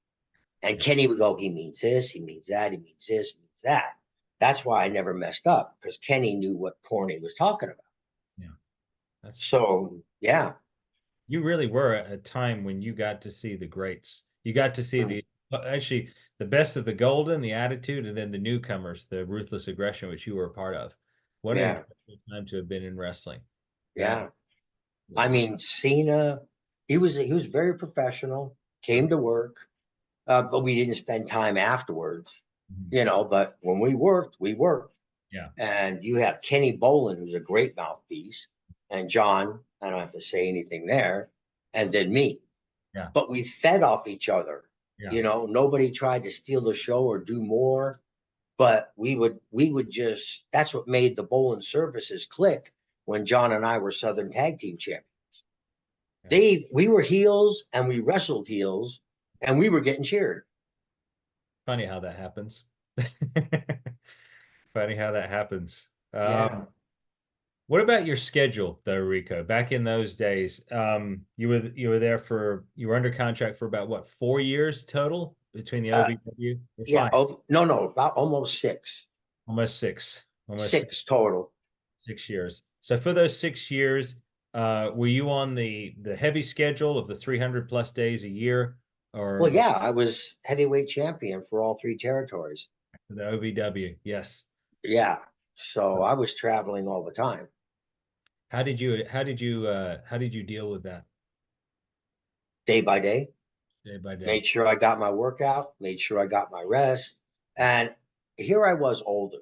And Yeah. Kenny would go, he means this, he means that, he means this, he means that. That's why I never messed up because Kenny knew what Corny was talking about. Yeah. That's So yeah, you really were at a time when you got to see the greats. You got to see the actually the best of the golden, the attitude, and then the newcomers, the ruthless aggression, which you were a part of. What an yeah, incredible time to have been in wrestling. That yeah. I yeah. mean, Cena, he was very professional, came to work, but we didn't spend time afterwards, Mhm. But when we worked, we worked. Yeah. And you have Kenny Bolin, who's a great mouthpiece, and John, I don't have to say anything there, and then me. Yeah. But we fed off each other. Yeah. Nobody tried to steal the show or do more, but we would just that's what made the Bolin services click when John and I were Southern Tag Team champions. Yeah. We were heels and we wrestled heels and we were getting cheered. Funny how that happens. Funny how that happens. Yeah. What about your schedule though, Rico? Back in those days, you were under contract for about what, 4 years total between the Uh, OVW or yeah. five? Oh, no, about almost six. Almost six. Almost Six total. 6 years. So for those 6 years, were you on the heavy schedule of the 300 plus days a year, Well, or yeah, I was heavyweight champion for all three territories. the OVW? Yes. Yeah. So I was traveling all the time, how did you deal with that day by day. day by day? Made sure I got my workout, made sure I got my rest. And here I was older.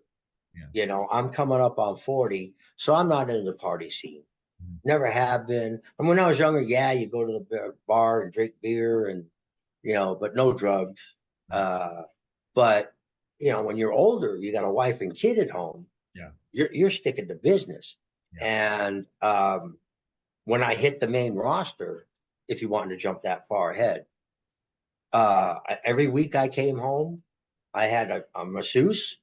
Yeah. I'm coming up on 40, so I'm not in the party scene. Mhm. Never have been. And when I was younger, yeah, you go to the bar and drink beer and, but no drugs. Uh, but, when you're older, you got a wife and kid at home, Yeah. you're sticking to business. Yeah. And when I hit the main roster, if you wanted to jump that far ahead, every week I came home, I had a masseuse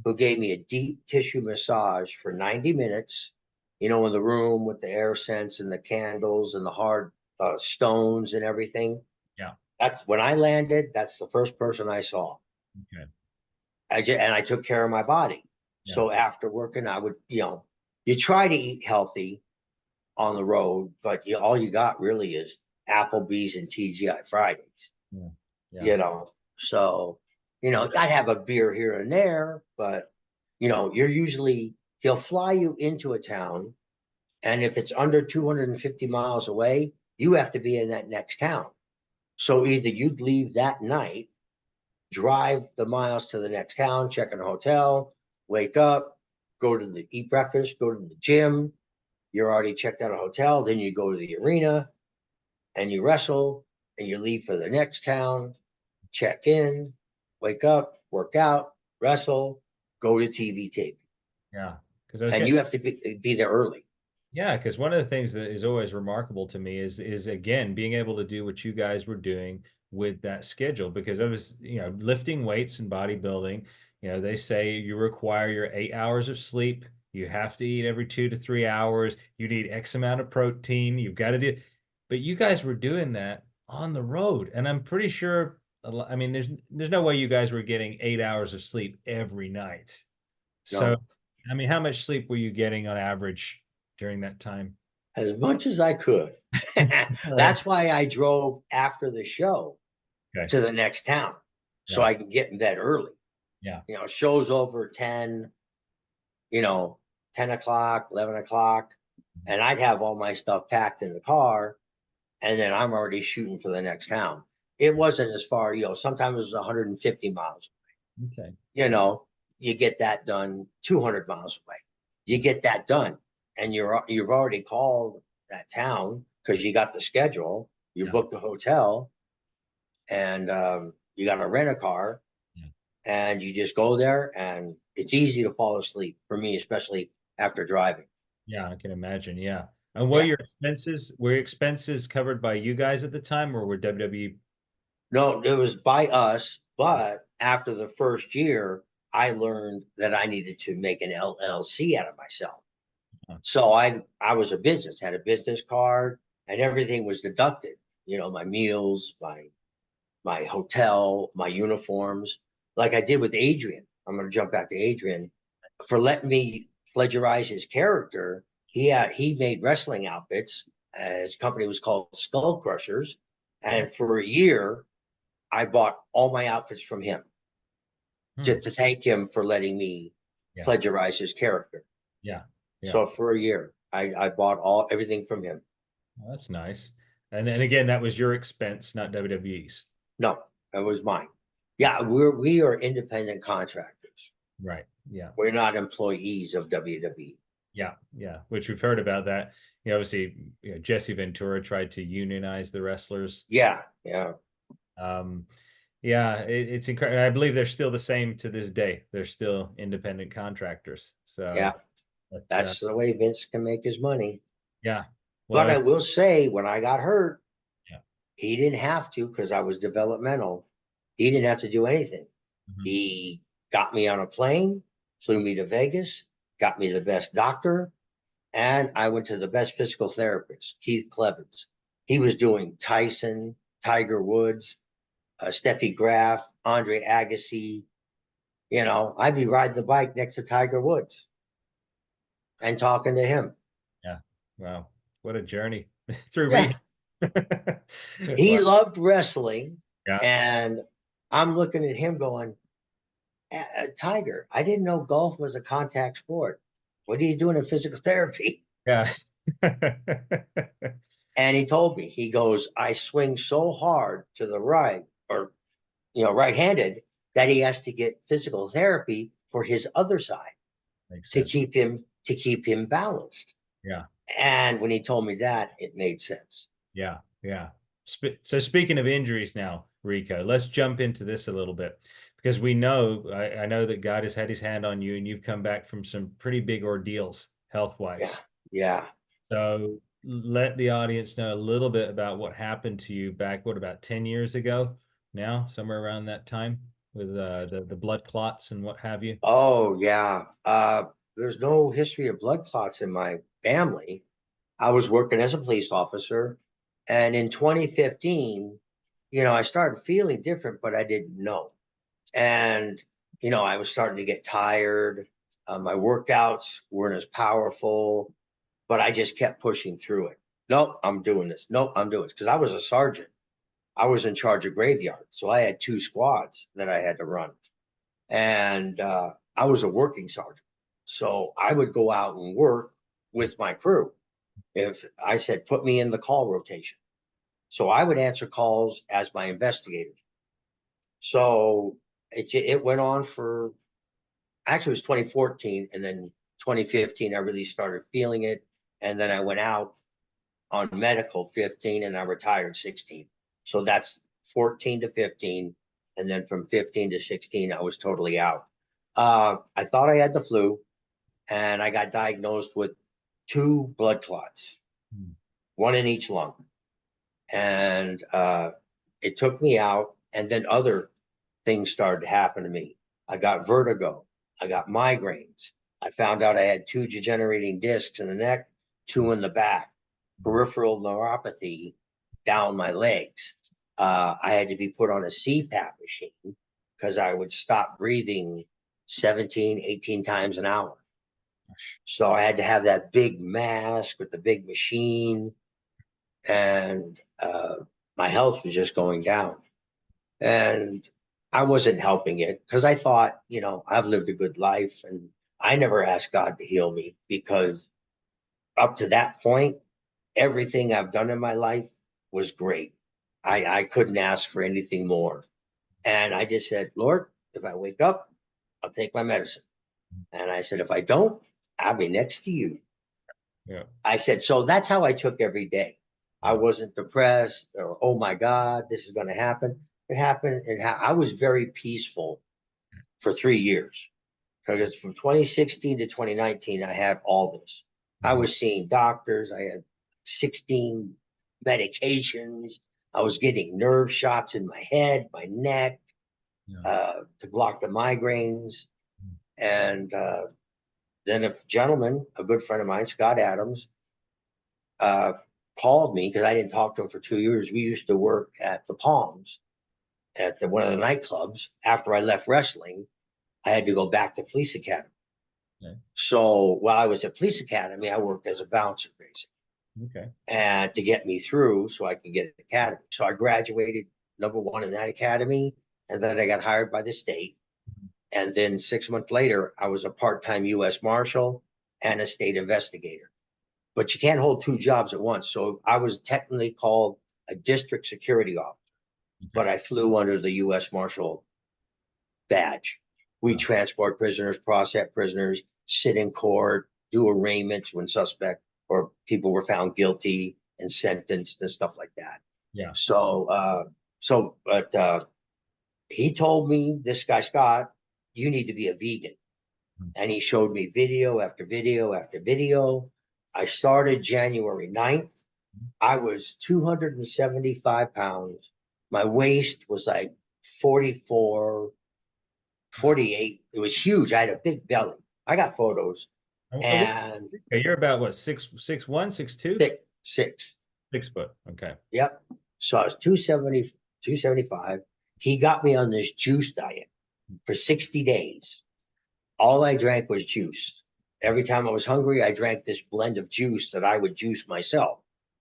who gave me a deep tissue massage for 90 minutes, in the room with the air scents and the candles and the hard stones and everything. Yeah. That's when I landed. That's the first person I saw. Okay. And I took care of my body. Yeah. So after working, I would, you try to eat healthy on the road, but all you got really is Applebee's and TGI Fridays, Yeah. Yeah. you know. So, I'd have a beer here and there, but he'll fly you into a town, and if it's under 250 miles away, you have to be in that next town. So either you'd leave that night, drive the miles to the next town, check in a hotel, wake up, go to the eat breakfast, go to the gym. You're already checked out a hotel. Then you go to the arena and you wrestle and you leave for the next town, check in, wake up, work out, wrestle, go to TV tape. Yeah. Because those And guys, you have to be there early. Yeah, because one of the things that is always remarkable to me is again being able to do what you guys were doing with that schedule. Because I was, lifting weights and bodybuilding, they say you require your 8 hours of sleep. You have to eat every 2 to 3 hours. You need X amount of protein. You've got to do, but you guys were doing that on the road, and I'm pretty sure. I mean, there's no way you guys were getting 8 hours of sleep every night. So, No, I mean, how much sleep were you getting on average during that time? as much as I could. Uh, That's why I drove after the show okay. to the next town so Yeah. I can get in bed early. Yeah. Show's over 10, you know, 10 o'clock, 11 o'clock, and I'd have all my stuff packed in the car, and then I'm already shooting for the next town. It wasn't as far, sometimes it was 150 miles. Okay. You know, you get that done 200 miles away. You get that done, and you've already called that town because you got the schedule, you Yeah. booked the hotel, and you got to rent a car, Yeah. and you just go there, and it's easy to fall asleep for me, especially after driving. Yeah, I can imagine. Yeah. And Yeah. were your expenses covered by you guys at the time, or were WWE? No, it was by us, but after the first year, I learned that I needed to make an LLC out of myself. uh, So I was a business, had a business card, and everything was deducted. My meals, my hotel, my uniforms, like I did with Adrian. I'm going to jump back to Adrian for letting me plagiarize his character. He made wrestling outfits. His company was called Skull Crushers, Oh, and for a year, I bought all my outfits from him hmm. just to thank him for letting me Yeah. plagiarize his character. Yeah. Yeah. So for a year, I bought everything from him. Well, that's nice. And then again, that was your expense, not WWE's. No, that was mine. Yeah, we are independent contractors. Right. Yeah. We're not employees of WWE. Yeah. Yeah. Which we've heard about that. Obviously, Jesse Ventura tried to unionize the wrestlers. Yeah, yeah, Um, yeah, it's incredible. I believe they're still the same to this day. They're still independent contractors. yeah. So, but That's the way Vince can make his money. yeah, But well, I will say, when I got hurt, yeah. he didn't have to because I was developmental. He didn't have to do anything. Mhm. He got me on a plane, flew me to Vegas, got me the best doctor, and I went to the best physical therapist, Keith Clevens. He was doing Tyson, Tiger Woods, Steffi Graf, Andre Agassi. I'd be riding the bike next to Tiger Woods and talking to him. Yeah, wow, what a journey through Yeah, rehab. he Wow, loved wrestling, yeah, and I'm looking at him going, Tiger, I didn't know golf was a contact sport. What are you doing in physical therapy? yeah, And he told me, he goes, I swing so hard to the right, or right-handed, that he has to get physical therapy for his other side makes to sense. keep him balanced. Yeah, And when he told me that, it made sense. yeah, yeah. So speaking of injuries now, Rico, let's jump into this a little bit because I know that God has had his hand on you and you've come back from some pretty big ordeals Yeah, health-wise. yeah. So let the audience know a little bit about what happened to you back, what, about 10 years ago now, somewhere around that time with the blood clots and what have you. Oh, yeah. There's no history of blood clots in my family. I was working as a police officer, and in 2015, I started feeling different, but I didn't know. And I was starting to get tired. My workouts weren't as powerful, but I just kept pushing through it. Nope, I'm doing this. Nope, I'm doing this because I was a sergeant. I was in charge of graveyard, so I had two squads that I had to run, and I was a working sergeant. So I would go out and work with my crew. If I said put me in the call rotation, so I would answer calls as my investigator. So it went on for, actually it was 2014, and then 2015 I really started feeling it, and then I went out on medical 15 and I retired 16. So that's 14 to 15, and then from 15 to 16 I was totally out. I thought I had the flu, and I got diagnosed with 2 blood clots, Mm. one in each lung. And it took me out. And then other things started to happen to me. I got vertigo. I got migraines. I found out I had 2 degenerating discs in the neck, 2 in the back, peripheral neuropathy down my legs. I had to be put on a CPAP machine because I would stop breathing 17, 18 times an hour. So I had to have that big mask with the big machine, and my health was just going down. And I wasn't helping it because I thought, I've lived a good life, and I never asked God to heal me because up to that point, everything I've done in my life was great. I couldn't ask for anything more. And I just said, Lord, if I wake up, I'll take my medicine. And I said, if I don't, I'll be next to you. Yeah. I said, so that's how I took every day. I Yeah. wasn't depressed or, oh my God, this is going to happen. It happened. I was very peaceful for 3 years because from 2016 to 2019, I had all this. I was seeing doctors. I had 16 medications. I was getting nerve shots in my head, my neck, Yeah. to block the migraines. And then a gentleman, a good friend of mine, Scott Adams, uh, called me because I didn't talk to him for 2 years. We used to work at the Palms at one of the nightclubs. After I left wrestling, I had to go back to police academy. Okay. So while I was at police academy, I worked as a bouncer basically, Okay. and to get me through so I could get an academy. So I graduated #1 in that academy, and then I got hired by the state. And then 6 months later, I was a part-time U.S. Marshal and a state investigator. But you can't hold 2 jobs at once. So I was technically called a district security officer, but Okay. I flew under the U.S. Marshal badge. We Wow. transport prisoners, process prisoners, sit in court, do arraignments when suspect or people were found guilty and sentenced and stuff like that. Yeah. But he told me, this guy Scott, you need to be a vegan. Mm. And he showed me video after video after video. I started January 9th. I was 275 pounds. My waist was like 44, 48. It was huge. I had a big belly. I got photos. Okay, And you're about what, 6'1", 6'2"? 6. 6 foot. Okay. Yep. So I was 270, 275. He got me on this juice diet for 60 days. All I drank was juice. Every time I was hungry, I drank this blend of juice that I would juice myself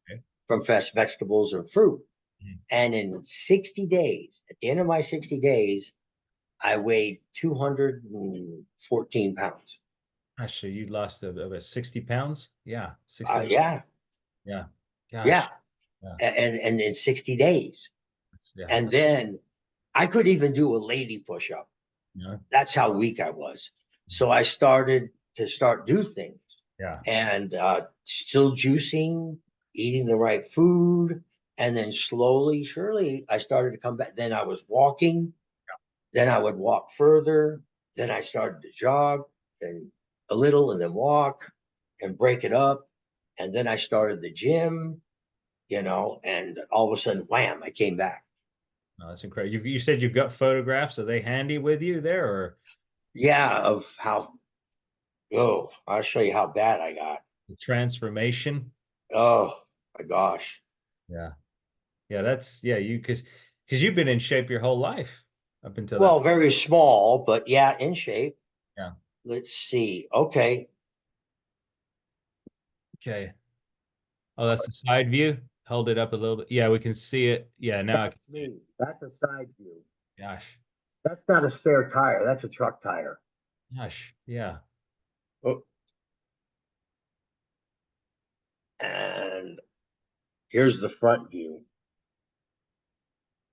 Okay. from fresh vegetables and fruit. Mhm. And in 60 days, at the end of my 60 days, I weighed 214 pounds. Gosh, so you lost about 60 pounds? Yeah. 60. Yeah, Yeah. yeah. Gosh. Yeah. And in 60 days. Yeah. And then I could even do a lady push up. Yeah. That's how weak I was. So I started to do things, Yeah. and still juicing, eating the right food. And then slowly, surely, I started to come back. Then I was walking. Then I would walk further. Then I started to jog, then a little, and then walk and break it up. And then I started the gym, and all of a sudden, wham, I came back. No, that's incredible. You said you've got photographs. Are they handy with you there, or Yeah, of how, oh, I'll show you how bad I got. the transformation? Oh my gosh. Yeah. Yeah, that's yeah, because you've been in shape your whole life up until that. Well, very small, but yeah, in shape. Yeah. Let's see. Okay. Okay. Oh, that's the side view. Hold it up a little bit. Yeah, we can see it. Yeah, now I can. That's me. That's a side view. Gosh. That's not a spare tire. That's a truck tire. Gosh. Yeah. Oh, and here's the front view.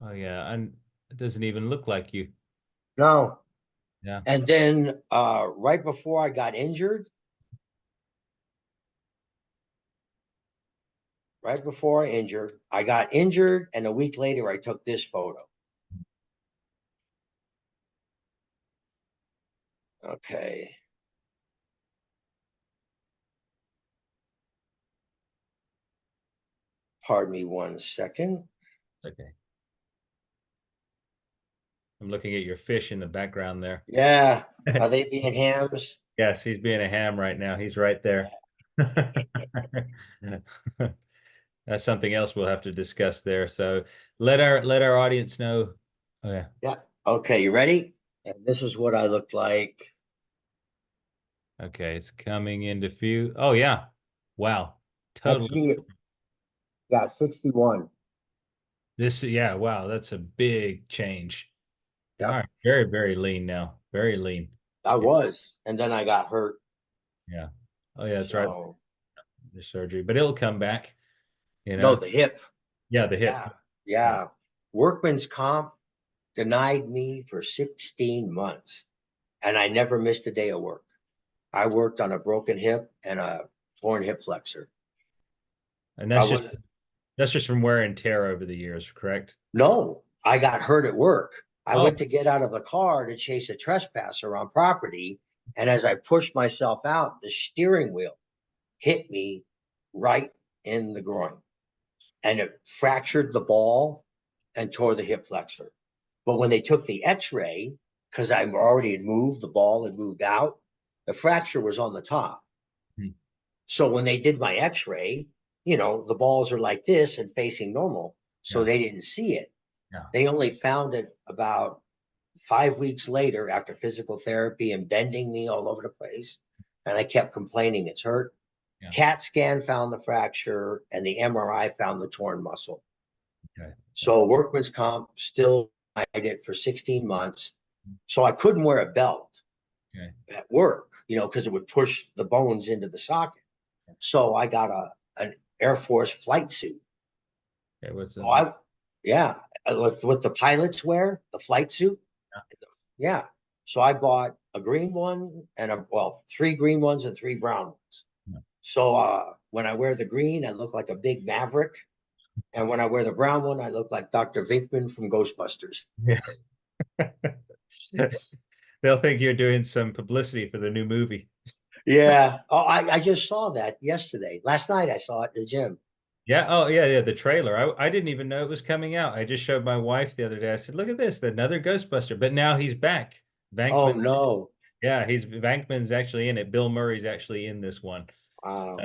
Oh yeah. And it doesn't even look like you. No. Yeah. And then right before I got injured, I got injured, and a week later I took this photo. Okay. Pardon me 1 second. Okay. I'm looking at your fish in the background there. Yeah. Are they being hams? Yes, he's being a ham right now. He's right Yeah. there. That's something else we'll have to discuss there. So let our audience know. Oh yeah. Yeah. Okay, you ready? And this is what I looked like. Okay, it's coming into view. Oh yeah. Wow. That's Totally. me. Yeah, 61. This, yeah, wow, that's a big change. All Yep. right, very, very lean now. Very lean. I Yeah. was. And then I got hurt. Yeah. Oh yeah, that's right. So, The surgery, but it'll come back, you no, know. the hip. Yeah, the hip. Yeah. Yeah. Yeah. Workman's comp denied me for 16 months, and I never missed a day of work. I worked on a broken hip and a torn hip flexor. And I that's just wasn't, that's just from wear and tear over the years, correct? no, I got hurt at work. I Oh, went to get out of the car to chase a trespasser on property. And as I pushed myself out, the steering wheel hit me right in the groin, and it fractured the ball and tore the hip flexor. But when they took the x-ray, because I already had moved, the ball had moved out, the fracture was on the top. hmm, So when they did my x-ray, the balls are like this and facing normal. So yeah, they didn't see it. yeah, They only found it about 5 weeks later after physical therapy and bending me all over the place. And I kept complaining it's hurt. yeah. CAT scan found the fracture and the MRI found the torn muscle. Okay. So workman's comp still denied it for 16 months. So I couldn't wear a belt Okay. at work, because it would push the bones into the socket. So I got an Air Force flight suit. Okay. What's Oh, yeah, what the pilots wear, the flight suit. Yeah. So I bought a green one and three green ones and three brown ones. yeah. So when I wear the green, I look like a big maverick. And when I wear the brown one, I look like Dr. Vinkman from Ghostbusters. Yeah. They'll think you're doing some publicity for the new movie. Yeah. Oh, I just saw that yesterday. Last night I saw it in the gym. Yeah. Oh, yeah, yeah. The trailer. I didn't even know it was coming out. I just showed my wife the other day. I said, "Look at this, another Ghostbuster." But now he's back. Oh Bankman. no. Yeah, he's Bankman's actually in it. Bill Murray's actually in this one. So Wow.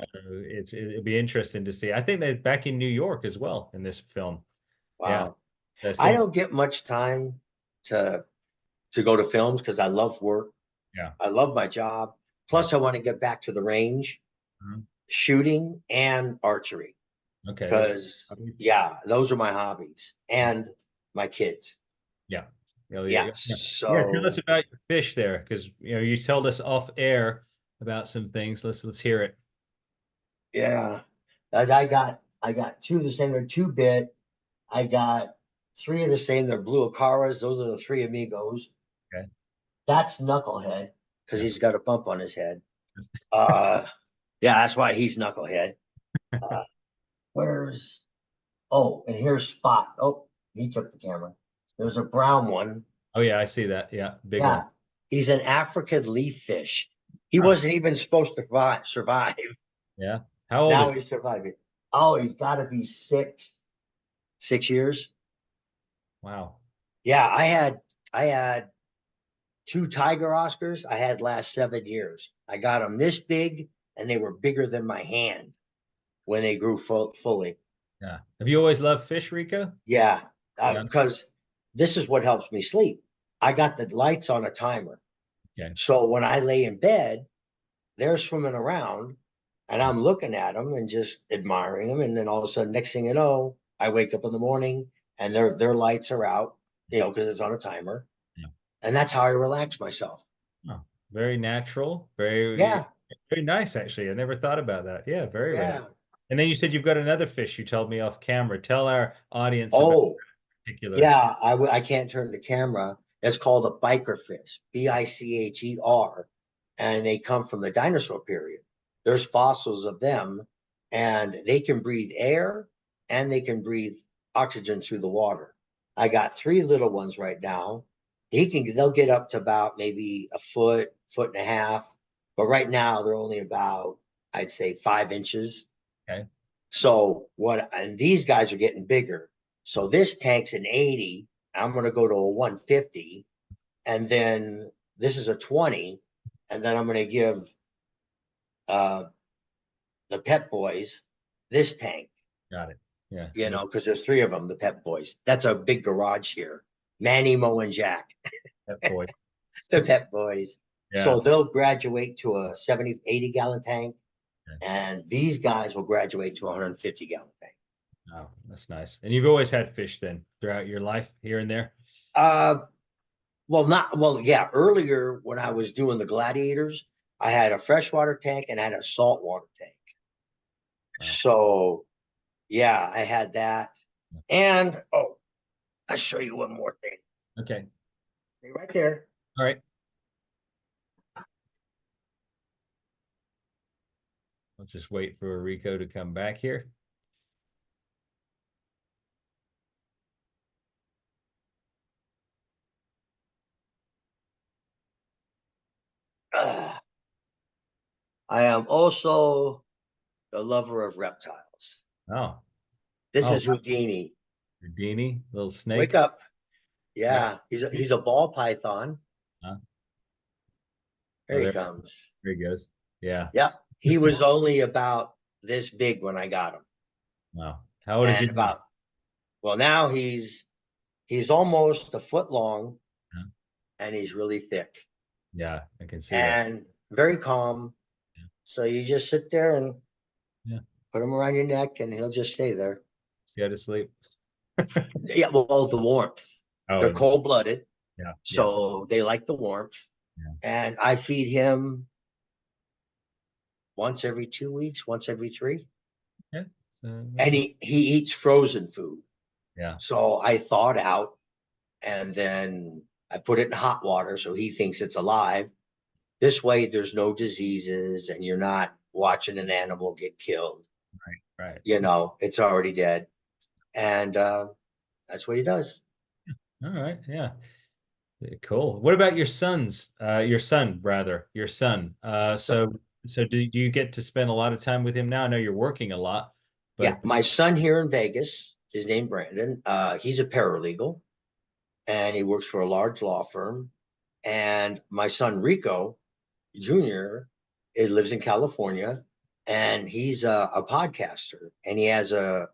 it'll be interesting to see. I think they're back in New York as well in this film. Yeah, Wow. that's I been. don't get much time to go to films because I love work. Yeah. I love my job. Yeah. Plus, I want to get back to the range, Mhm. shooting and archery. Okay. Those. Because, yeah, those are my hobbies and my kids. Yeah. Yeah. Yeah. Yeah. Yeah. Yeah. Tell us So, about your fish there, because you told us off air about some things. Let's hear it. yeah, I got two of the same. They're two bit. I got three of the same. They're blue Acaras. Those are the three amigos. Okay. That's Knucklehead because Yeah. he's got a bump on his head. Uh, yeah, that's why he's Knucklehead. Uh, where's Oh, and here's Spot. Oh, he took the camera. There's a brown one. Oh yeah, I see that. Yeah, big one. Yeah, he's an African leaf fish. He Huh. wasn't even supposed to survive. Yeah. How old Now is? he's surviving. Oh, he's got to be 6 years. Wow. Yeah, I had two tiger Oscars. I had last 7 years. I got them this big, and they were bigger than my hand when they grew fully. Yeah. Have you always loved fish, Rico? Yeah, Yeah. because this is what helps me sleep. I got the lights on a timer. Okay. So when I lay in bed, they're swimming around and I'm looking at them and just admiring them. And then all of a sudden, next thing you know, I wake up in the morning and their lights are out, because it's on a timer. Yeah. And that's how I relax myself. Oh, very natural. Very, Yeah. very nice, actually. I never thought about that. Yeah, very relaxed. Yeah. And then you said you've got another fish you told me off camera. Tell our audience about Oh, particular. yeah. I can't turn the camera. It's called a biker fish, Bicher. And they come from the dinosaur period. There's fossils of them, and they can breathe air and they can breathe oxygen through the water. I got three little ones right now. They'll get up to about maybe a foot, foot and a half. But right now they're only about, I'd say, 5 inches. Okay. So what? And these guys are getting bigger. So this tank's an 80. I'm going to go to a 150, and then this is a 20, and then I'm going to give uh, the Pep Boys this tank. Got it. Yeah. You know, because there's three of them, the Pep Boys. That's a big garage here. Manny, Mo, and Jack, That boy. the Pep Boys. Yeah. So they'll graduate to a 70, 80 gallon tank, Okay. and these guys will graduate to a 150 gallon tank. Oh, that's nice. And you've always had fish then throughout your life here and there? Uh, yeah. Earlier, when I was doing the gladiators, I had a freshwater tank and I had a saltwater tank. Wow. So, yeah, I had that. And oh, I'll show you one more thing. Okay. Stay right there. All right. I'll just wait for Rico to come back here. I am also the lover of reptiles. Oh. This Oh, is Houdini. Houdini, little Wake snake. up. Yeah. Yeah, he's a ball python. Huh? There Oh, he there, comes. there he goes. Yeah. Yeah, he was only about this big when I got him. Wow. How old is he And now? about, well, now he's almost a foot long Huh? and he's really thick Yeah, I can see that. and very calm. So you just sit there and Yeah. put him around your neck and he'll just stay there. Go to sleep. Yeah, well, the warmth. They're Oh, cold blooded, yeah. Yeah. so they like the warmth. Yeah. And I feed him once every 2 weeks, once every three. Yeah. So, And he eats frozen food. yeah. So I thawed out and then I put it in hot water so he thinks it's alive. This way, there's no diseases and you're not watching an animal get killed. Right. Right. You know, it's already dead. And that's what he does. All right. Yeah. Cool. What about your sons? Your son, rather, your son. So, So do you get to spend a lot of time with him now? I know you're working a lot, yeah, but my son here in Vegas, his name Brandon. He's a paralegal and he works for a large law firm. And my son Rico Jr. It lives in California, and he's a podcaster, and he has a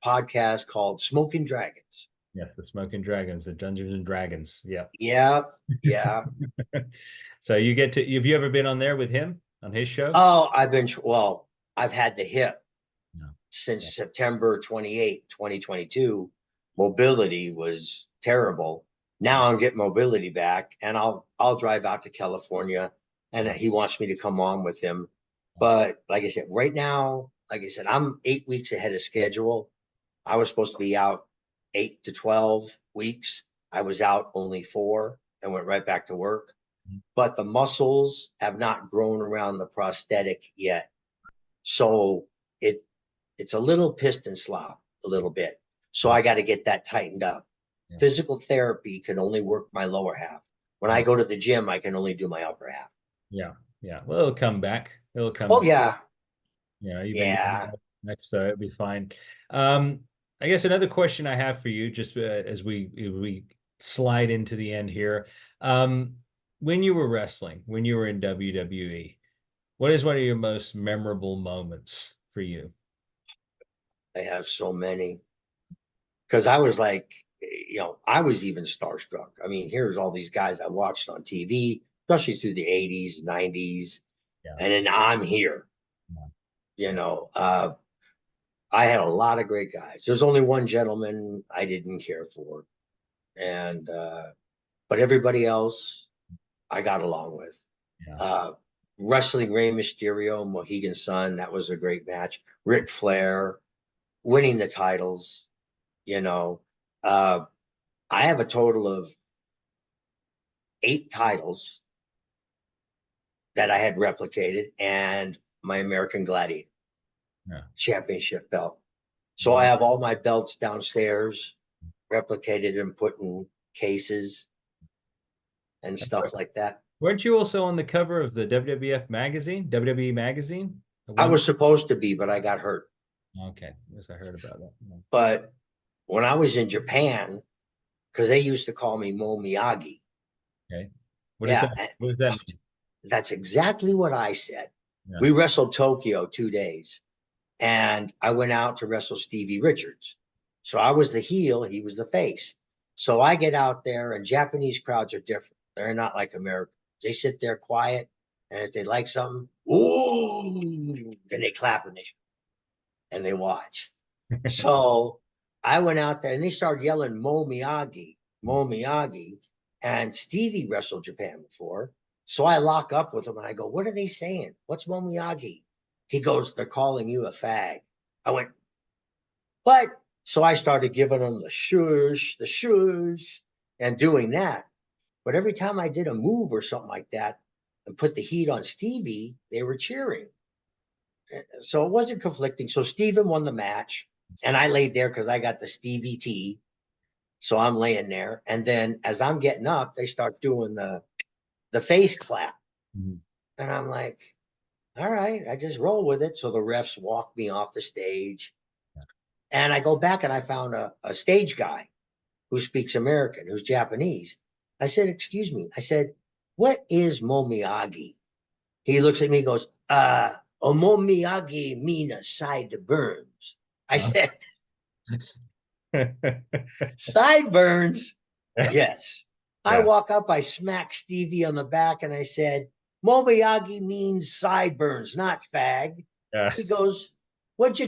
podcast called Smoking Dragons. yeah, the Smoking Dragons, the Dungeons and Dragons. Yeah. Yeah, yeah. So you get to, have you ever been on there with him on his show? Oh, I've had the hip No. Yeah. since September 28, 2022. Mobility was terrible. Now I'm getting mobility back, and I'll drive out to California, and he wants me to come on with him. But like I said, right now, like I said, I'm 8 weeks ahead of schedule. I was supposed to be out 8 to 12 weeks. I was out only 4 and went right back to work. But the muscles have not grown around the prosthetic yet. So it it's a little piston slop, a little bit. So I got to get that tightened up. Yeah. Physical therapy can only work my lower half. When I Yeah. go to the gym, I can only do my upper half. Yeah. Yeah. Well, it'll come back. It'll Oh come. yeah, You've been doing yeah. that next, so it'll be fine. Um, I guess another question I have for you, just as we slide into the end here, um, when you were wrestling, when you were in WWE, what is one of your most memorable moments for you? I have so many because I was like, I was even starstruck. I mean, here's all these guys I watched on TV, especially through the 80s, 90s, Yeah. and then I'm here. Yeah. You know, I had a lot of great guys. There's only one gentleman I didn't care for, and but everybody else I got along with. Yeah. Uh, Wrestling Rey Mysterio, Mohegan Sun, that was a great match. Ric Flair winning the titles. You know, uh, I have a total of 8 titles that I had replicated, and my American Gladiator Yeah. Championship belt. So I have all my belts downstairs, replicated and put in cases and stuff like that. Weren't you also on the cover of the WWF magazine, WWE magazine? At I one, was supposed to be, but I got hurt. Okay, yes, I heard about that. Yeah. But when I was in Japan, because they used to call me Mo Miyagi. Okay. What is Yeah, that? What does that mean? that's exactly what I said. Yeah. We wrestled Tokyo 2 days, and I went out to wrestle Stevie Richards. So I was the heel, he was the face. So I get out there, and Japanese crowds are different. They're not like Americans. They sit there quiet, and if they like something, ooh, then they clap and they watch. So I went out there, and they started yelling Mo Miyagi, Mo Miyagi, and Stevie wrestled Japan before. So I lock up with him and I go, "What are they saying? What's Mo Miyagi?" He goes, "They're calling you a fag." I went, "What?" So I started giving them the shush, and doing that. But every time I did a move or something like that and put the heat on Stevie, they were cheering. So it wasn't conflicting. So Steven won the match, and I laid there because I got the Stevie T. So I'm laying there, and then as I'm getting up, they start doing the face clap, Mhm. and I'm like, "All right, I just roll with it." So the refs walk me off the stage, and I go back and I found a stage guy who speaks American, who's Japanese. I said, "Excuse me." I said, "What is Momiyagi?" He looks at me and goes, Omomiyagi mean a side to burns. I said, "Sideburns?" Yes. I Yeah. walk up, I smack Stevie on the back, and I said, "Momiyagi means sideburns, not fag." Yeah. He goes, what'd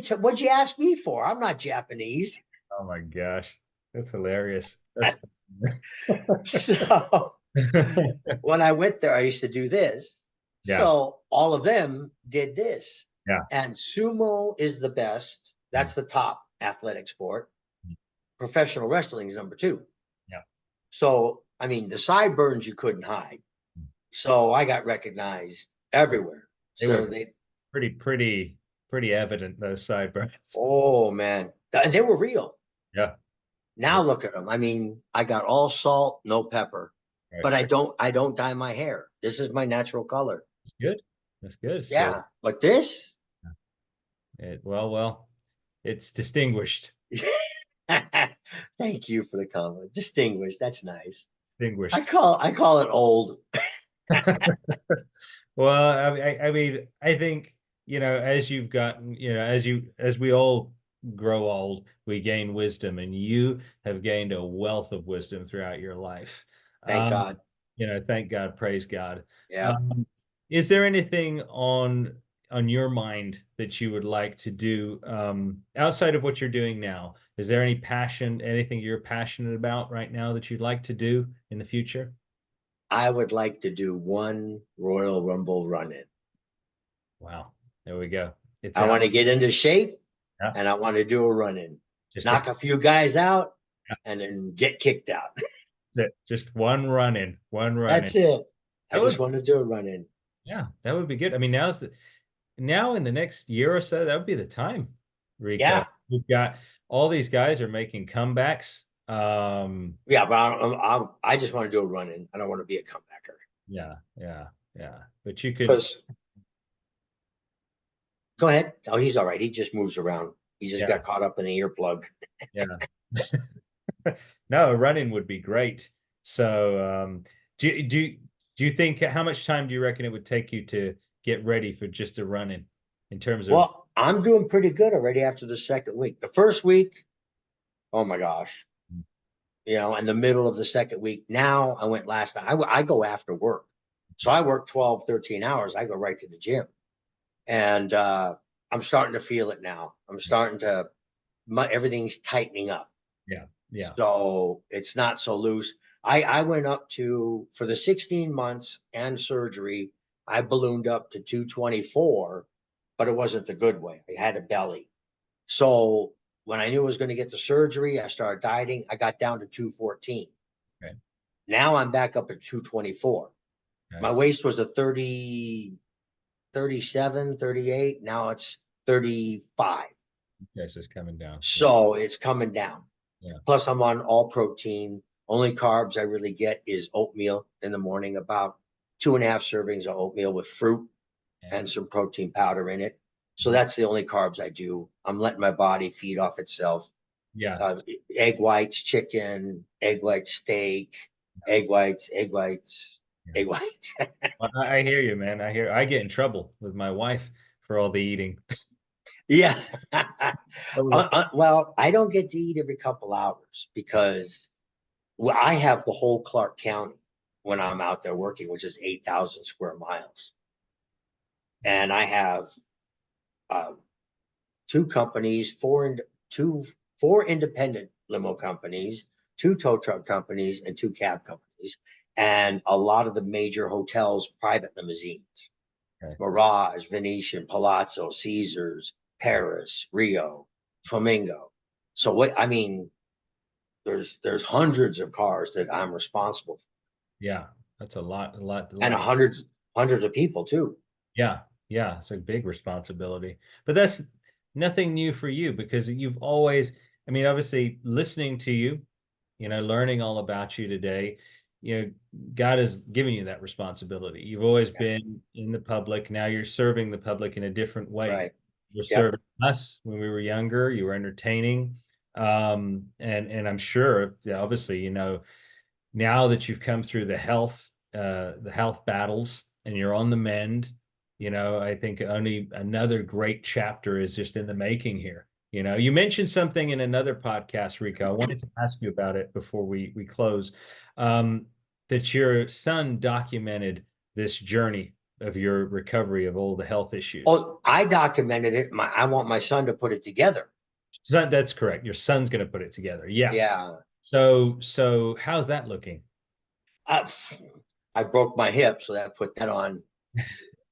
you ask me for? I'm not Japanese." Oh my gosh. That's hilarious. That's So when I went there, I used to do this. yeah. So all of them did this. Yeah. And sumo is the best. That's the top athletic sport. Professional wrestling is number two. Yeah. So, I mean, the sideburns you couldn't hide. So I got recognized everywhere. They So were they, pretty evident, those sideburns. oh man, they were real. Yeah. Now Yeah. look at them. I mean, I got all salt, no pepper, Right. but I don't dye my hair. This is my natural color. That's good. That's good. So Yeah, but this, well, it's distinguished. thank you for the compliment. Distinguished. That's nice. I Distinguished. call I call it old. Well, I think, as you've gotten, as we all grow old, we gain wisdom, and you have gained a wealth of wisdom throughout your life. Thank Um, God. thank God, praise God. Yeah. Um, is there anything on your mind that you would like to do outside of what you're doing now? Is there anything you're passionate about right now that you'd like to do in the future? I would like to do one Royal Rumble run in. Wow, there we go. It's I want out. to get into shape Yeah, and I want to do a run in. just a Knock a few guys out and then get kicked out. just one run in, one run in. That's it. I That just would, want to do a run in. yeah, that would be good. I mean, now in the next year or so, that would be the time, Rico. Yeah. We've got all these guys are making comebacks. Yeah, but I just want to do a run in. I don't want to be a comebacker. Yeah, yeah, yeah. But you could, Because go ahead. Oh, he's all right. He just moves around. He just yeah, got caught up in the earplug. yeah. No, running would be great. So, do you think how much time do you reckon it would take you to get ready for just a run in terms of Well, I'm doing pretty good already after the second week. The first week, oh my gosh, in the middle of the second week. Now I went last night. I go after work. So I work 12, 13 hours. I go right to the gym. And I'm starting to feel it now. I'm starting to, everything's tightening up. yeah, yeah. So it's not so loose. I went up to, for the 16 months and surgery, I ballooned up to 224, but it wasn't the good way. I had a belly. So when I knew I was going to get the surgery, I started dieting. I got down to 214. Okay, Now I'm back up at 224. okay. My waist was a 30, 37, 38. Now it's 35. Okay, so it's coming down. Yeah, So it's coming down. yeah. Plus, I'm on all protein. Only carbs I really get is oatmeal in the morning, about 2.5 servings of oatmeal with fruit Yeah. and some protein powder in it. So that's the only carbs I do. I'm letting my body feed off itself. Yeah. Uh, Egg whites, chicken, egg white steak, egg whites, egg whites, Yeah. egg whites. Well, I hear you, man. I get in trouble with my wife for all the eating. Yeah. Oh, Well, I don't get to eat every couple hours because well, I have the whole Clark County when I'm out there working, which is 8,000 square miles. And I have uh, two companies, four independent limo companies, two tow truck companies, and two cab companies, and a lot of the major hotels, private limousines, okay. Mirage, Venetian, Palazzo, Caesars, Paris, Rio, Flamingo. So what I mean, there's hundreds of cars that I'm responsible for, Yeah, that's a lot, a and lot. hundreds of people too. Yeah, yeah, it's a big responsibility. But that's nothing new for you because you've always, I mean, obviously listening to you, learning all about you today, God has given you that responsibility. You've always Yeah, been in the public. Now you're serving the public in a different way. right. You're Yep. serving us when we were younger, you were entertaining. And I'm sure, yeah, obviously, now that you've come through the health battles and you're on the mend, I think only another great chapter is just in the making here. You mentioned something in another podcast, Rico. I wanted to ask you about it before we close. Um, that your son documented this journey of your recovery of all the health issues. Oh, I documented it. I want my son to put it together. That's correct. Your son's going to put it together. Yeah. Yeah. So how's that looking? I, I broke my hip, so that put that on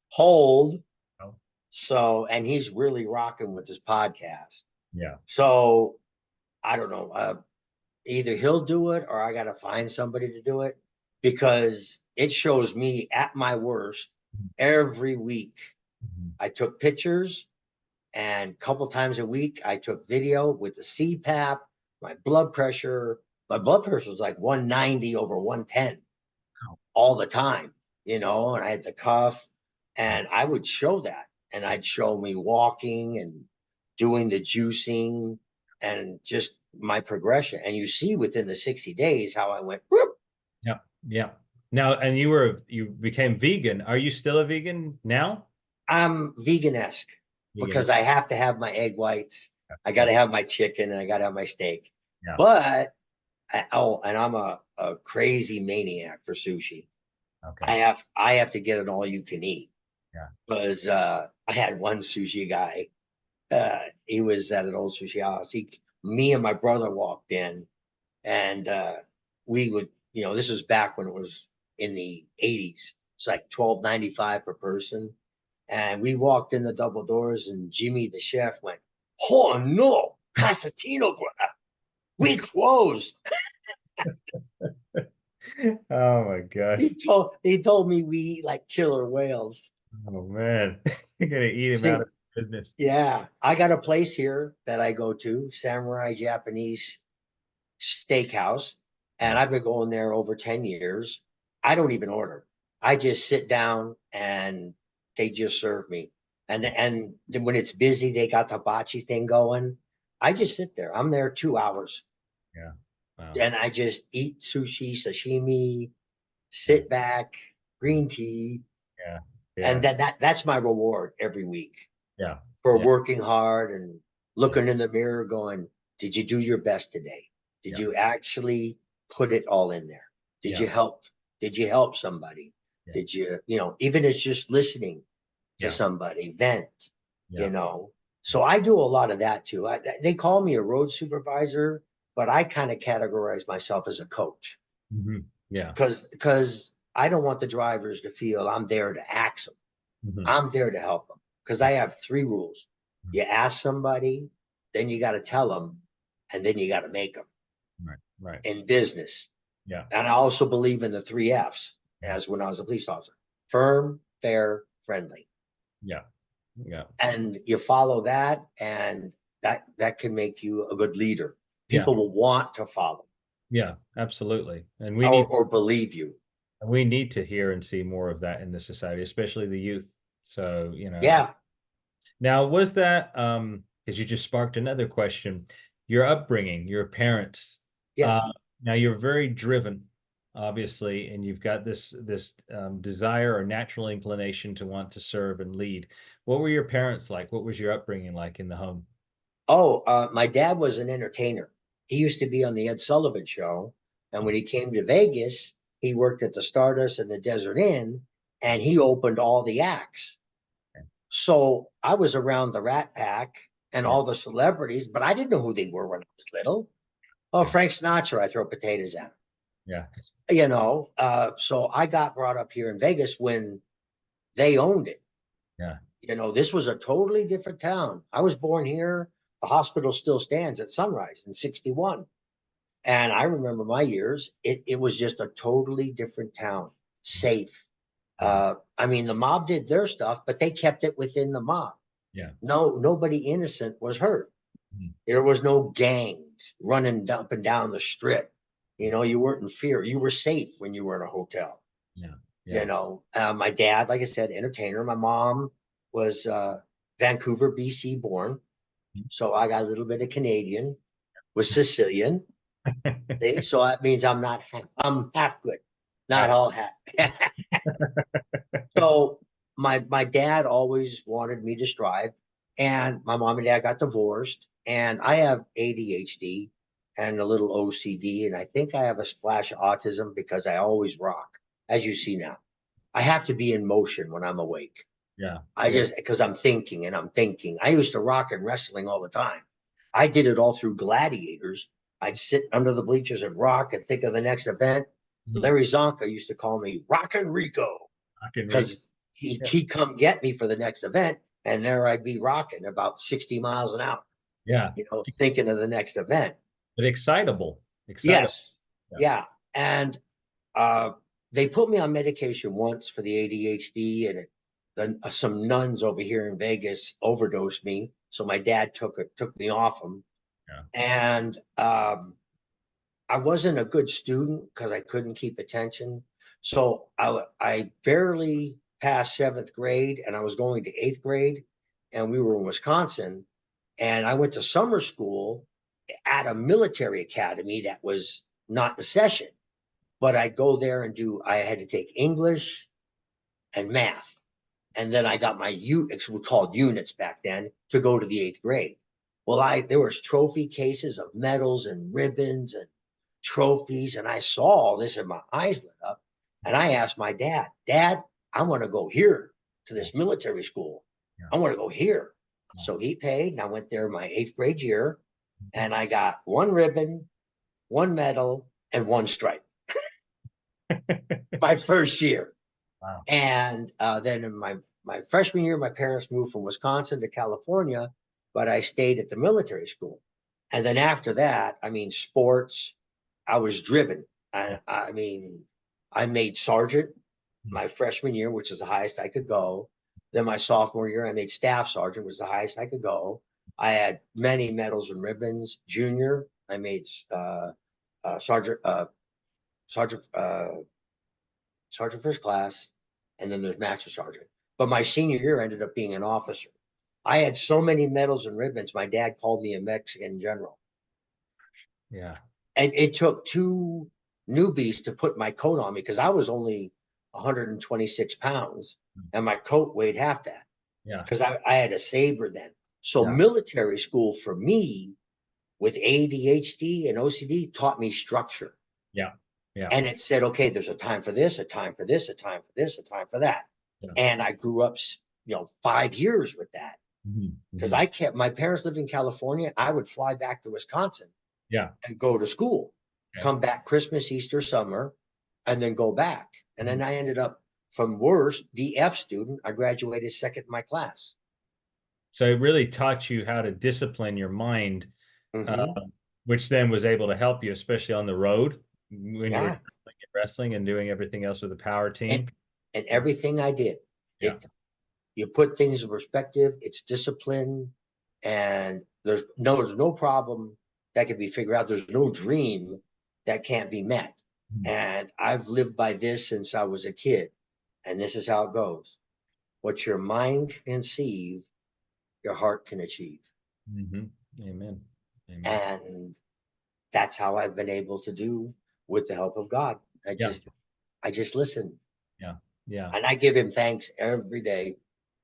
hold. Oh, So, and he's really rocking with this podcast. yeah. So, I don't know. Either he'll do it or I got to find somebody to do it because it shows me at my worst every week. Mhm. I took pictures and a couple times a week I took video with the CPAP, my blood pressure. My blood pressure was like 190 over 110 all the time, and I had the cuff and I would show that and I'd show me walking and doing the juicing and just my progression. And you see within the 60 days how I went, whoop. Yeah, yeah. Now, and you became vegan. Are you still a vegan now? I'm vegan-esque Vegan. because I have to have my egg whites. I got Yeah, to have my chicken and I got to have my steak. yeah. But, and I'm a crazy maniac for sushi. Okay. I have to get an all you can eat Yeah. because I had one sushi guy. He was at an old sushi house. Me and my brother walked in, and we would, this was back when it was in the 80s. It's like 12.95 per person, and we walked in the double doors, and Jimmy the chef went, "Oh no, Constantino, brother, we closed." Oh my gosh. He told me we eat like killer whales. Oh man. You're gonna eat him out See, of business. yeah, I got a place here that I go to, Samurai Japanese Steakhouse, and Yeah. I've been going there over 10 years. I don't even order. I just sit down and they just serve me. And when it's busy, they got the hibachi thing going. I just sit there. I'm there 2 hours Yeah. Wow. and I just eat sushi, sashimi, Yeah. sit back, green tea, Yeah. and Yeah. that's my reward every week Yeah. for Yeah. working hard and Yeah. looking in the mirror going, did you do your best today? Did Yeah. you actually put it all in there? Did Yeah. you help? Did you help somebody? Yeah. Did you, even it's just listening to Yeah. somebody vent, you Yeah. know? So I do a lot of that too. They call me a road supervisor, but I kind of categorize myself as a coach Yeah. because I don't want the drivers to feel I'm there to ax them. Mhm. I'm there to help them because I have three rules. You ask somebody, then you got to tell them, and then you got to make them Right. Right. in business. Yeah. And I also believe in the three F's Yeah. as when I was a police officer: firm, fair, friendly. Yeah. Yeah. And you follow that, and that can make you a good leader. Yeah. People will want to follow Yeah. Absolutely. And or believe you. we need to hear and see more of that in the society, especially the youth. So, Yeah. Now, was that because you just sparked another question, your upbringing, your parents, uh, Yes. now you're very driven, obviously, and you've got this desire or natural inclination to want to serve and lead. What were your parents like? What was your upbringing like in the home? Oh, my dad was an entertainer. He used to be on the Ed Sullivan Show, and when he came to Vegas, he worked at the Stardust and the Desert Inn, and he opened all the acts. So I was around the Rat Pack and Yeah, all the celebrities, but I didn't know who they were when I was little. Oh, yeah, Frank Sinatra, I throw potatoes at. yeah, So I got brought up here in Vegas when they owned it. yeah, This was a totally different town. I was born here. The hospital still stands at Sunrise in 61. And I remember my years, it was just a totally different town, safe. yeah, I mean, the mob did their stuff, but they kept it within the mob. yeah. No, nobody innocent was hurt. Mhm. There was no gangs running up and down the strip. You weren't in fear. You were safe when you were in a hotel. Yeah, yeah. My dad, like I said, entertainer. My mom was Vancouver, BC born. So I got a little bit of Canadian, was Sicilian. See? So that means I'm half good, not Half- all half. So my dad always wanted me to strive, and my mom and dad got divorced, and I have ADHD and a little OCD, and I think I have a splash of autism because I always rock, as you see now. I have to be in motion when I'm awake. Yeah, I yeah, just because I'm thinking and I'm thinking. I used to rock and wrestling all the time. I did it all through gladiators. I'd sit under the bleachers and rock and think of the next event. Mhm. Larry Zonka used to call me Rockin' Rico I can read. because he'd come get me for the next event, and there I'd be rocking about 60 miles an hour, Yeah, thinking of the next event. but excitable, excitable. Yes, Yeah, yeah, and uh, they put me on medication once for the ADHD, and then some nuns over here in Vegas overdosed me, so my dad took me off them, yeah, and I wasn't a good student because I couldn't keep attention. So I barely passed seventh grade and I was going to eighth grade, and we were in Wisconsin. And I went to summer school at a military academy that was not in session, but I'd go there and I had to take English and math. And then I got my it's called units back then to go to the eighth grade. Well, there was trophy cases of medals and ribbons and trophies, and I saw all this and my eyes lit up. And I asked my dad, I want to go here to yeah, this military school. yeah, I want to go here. yeah. So he paid, and I went there my eighth grade year, and I got one ribbon, one medal, and one stripe my first year. Wow. And then in my freshman year, my parents moved from Wisconsin to California, but I stayed at the military school. And then after that, I mean, sports, I was driven. I mean, I made sergeant Mhm. my freshman year, which is the highest I could go. Then my sophomore year, I made staff sergeant, was the highest I could go. I had many medals and ribbons. Junior, I made sergeant, sergeant, sergeant first class, and then there's master sergeant. But my senior year ended up being an officer. I had so many medals and ribbons. My dad called me a Mexican general, Yeah, and it took two newbies to put my coat on me because I was only 126 pounds, and my coat weighed half that yeah, because I had a saber then. So yeah, military school for me with ADHD and OCD taught me structure. yeah, yeah, And it said, okay, there's a time for this, a time for this, a time for this, a time for that. yeah. And I grew up, 5 years with that Mhm, because mhm. my parents lived in California. I would fly back to Wisconsin Yeah. and go to school, Okay. come back Christmas, Easter, summer, and then go back. And Mhm. then I ended up from worst DF student. I graduated second in my class. So it really taught you how to discipline your mind, uh, Mm-hmm. which then was able to help you, especially on the road when you were Yeah. traveling and wrestling and doing everything else with the power And, team. and everything I did, Yeah. it you put things in perspective. It's discipline, and there's no problem that can be figured out. There's no dream that can't be met. Mhm. And I've lived by this since I was a kid, and this is how it goes. What your mind conceives your heart can achieve. Amen. Amen. And that's how I've been able to do with the help of God. Yeah. I just listen, Yeah. Yeah. and I give him thanks every day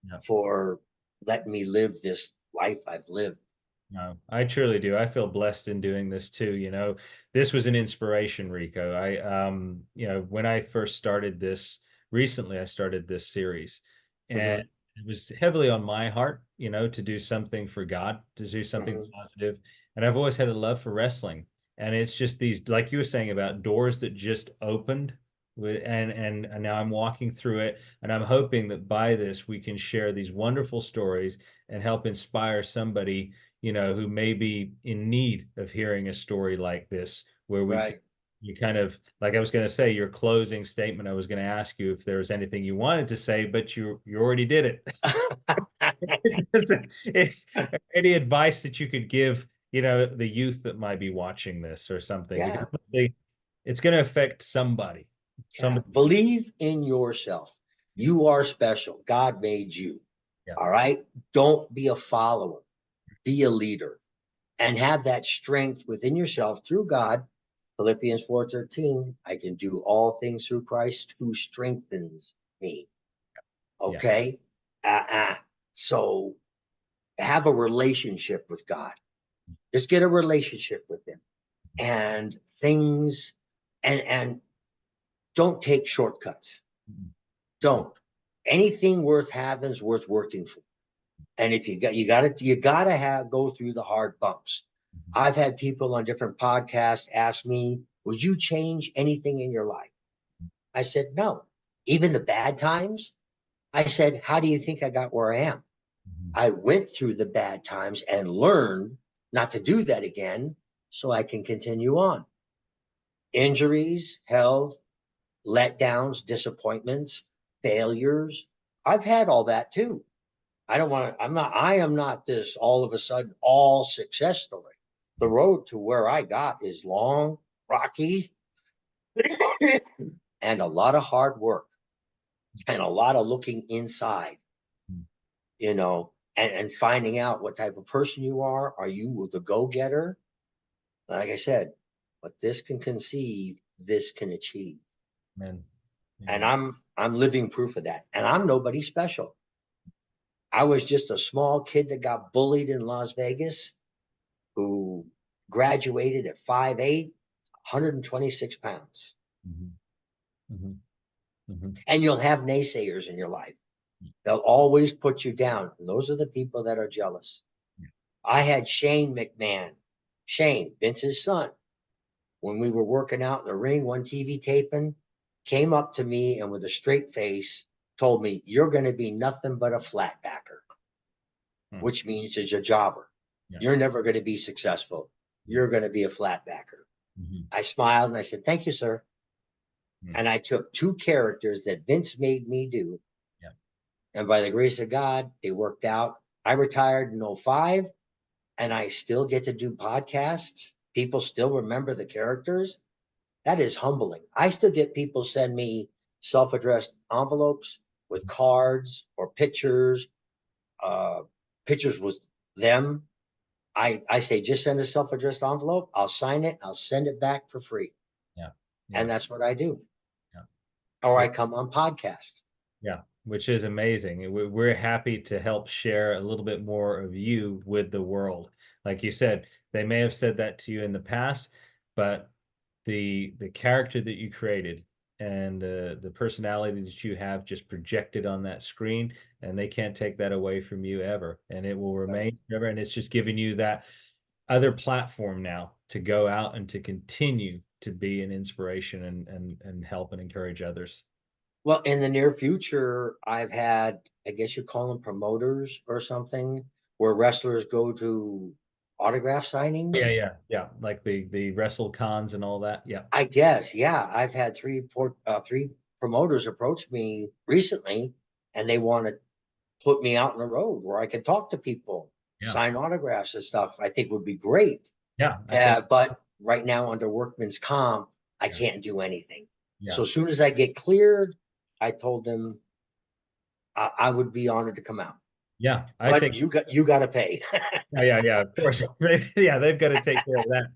Yeah. for letting me live this life I've lived. No, I truly do. I feel blessed in doing this too. This was an inspiration, Rico. When I first started this recently, I started this series, and Mhm, it was heavily on my heart, to do something for God, to do something mhm. positive. And I've always had a love for wrestling. And it's just these, like you were saying, about doors that just opened with, and now I'm walking through it. And I'm hoping that by this we can share these wonderful stories and help inspire somebody who may be in need of hearing a story like this, where Right. you kind of, like I was going to say, your closing statement, I was going to ask you if there was anything you wanted to say, but you already did it. Any advice that you could give, the youth that might be watching this or something, because Yeah. it's going to affect somebody. Yeah. Somebody. Believe in yourself. Yeah. You are special. God made you. Yeah. All right. Don't be a follower, be a leader, and have that strength within yourself through God. Philippians 4:13, I can do all things through Christ who strengthens me. Yeah. Okay. So have a relationship with God. Just get a relationship with him, and things, and don't take shortcuts. Don't. Anything worth having is worth working for. And if you gotta have go through the hard bumps. I've had people on different podcasts ask me, would you change anything in your life? I said, no. Even the bad times. I said, how do you think I got where I am? I went through the bad times and learned not to do that again so I can continue on. Injuries, health, letdowns, disappointments, failures. I've had all that too. I am not this all of a sudden all success story. The road to where I got is long, rocky, and a lot of hard work and a lot of looking inside, and finding out what type of person you are. Are you the go getter? Like I said, what this can conceive, this can achieve. Amen. And Amen. I'm living proof of that. And I'm nobody special. I was just a small kid that got bullied in Las Vegas who graduated at 5'8", 126 pounds. Mhm. Mhm. Mhm. And you'll have naysayers in your life. They'll always put you down. And those are the people that are jealous. I had Shane McMahon, Shane, Vince's son, when we were working out in the ring, one TV taping, came up to me and with a straight face told me, you're going to be nothing but a flatbacker, Hmm. which means as a jobber. Yeah. You're never going to be successful. Yeah. You're going to be a flatbacker. Mhm. I smiled and I said, thank you, sir. Mhm. And I took two characters that Vince made me do. Yeah. And by the grace of God, they worked out. I retired in '05 and I still get to do podcasts. People still remember the characters. That is humbling. I still get people send me self-addressed envelopes with cards or uh, pictures with them. I say, just send a self-addressed envelope. I'll sign it. I'll send it back for free. Yeah. And Yeah. that's what I do. Yeah. Or I Which, come on podcast. yeah, which is amazing. We're happy to help share a little bit more of you with the world. Like you said, they may have said that to you in the past, but the character that you created and the personality that you have just projected on that screen, and they can't take that away from you ever, and it will Right. remain forever. And it's just giving you that other platform now to go out and to continue to be an inspiration and help and encourage others. Well, in the near future, I've had, I guess you call them promoters or something, where wrestlers go to autograph Yeah, signings. yeah, yeah. Like the wrestle cons and all that. Yeah, I guess, yeah. I've had three promoters approach me recently, and they want to put me out on the road where I could talk to people, yeah, sign autographs and stuff. I think would be great. yeah. I think. But right now, under workman's comp, I Yeah, can't do anything. yeah, So as soon as I get cleared, I told them I would be honored to come out. Yeah, I but think. you got to pay. Yeah, of course. Yeah, they've got to take care of that.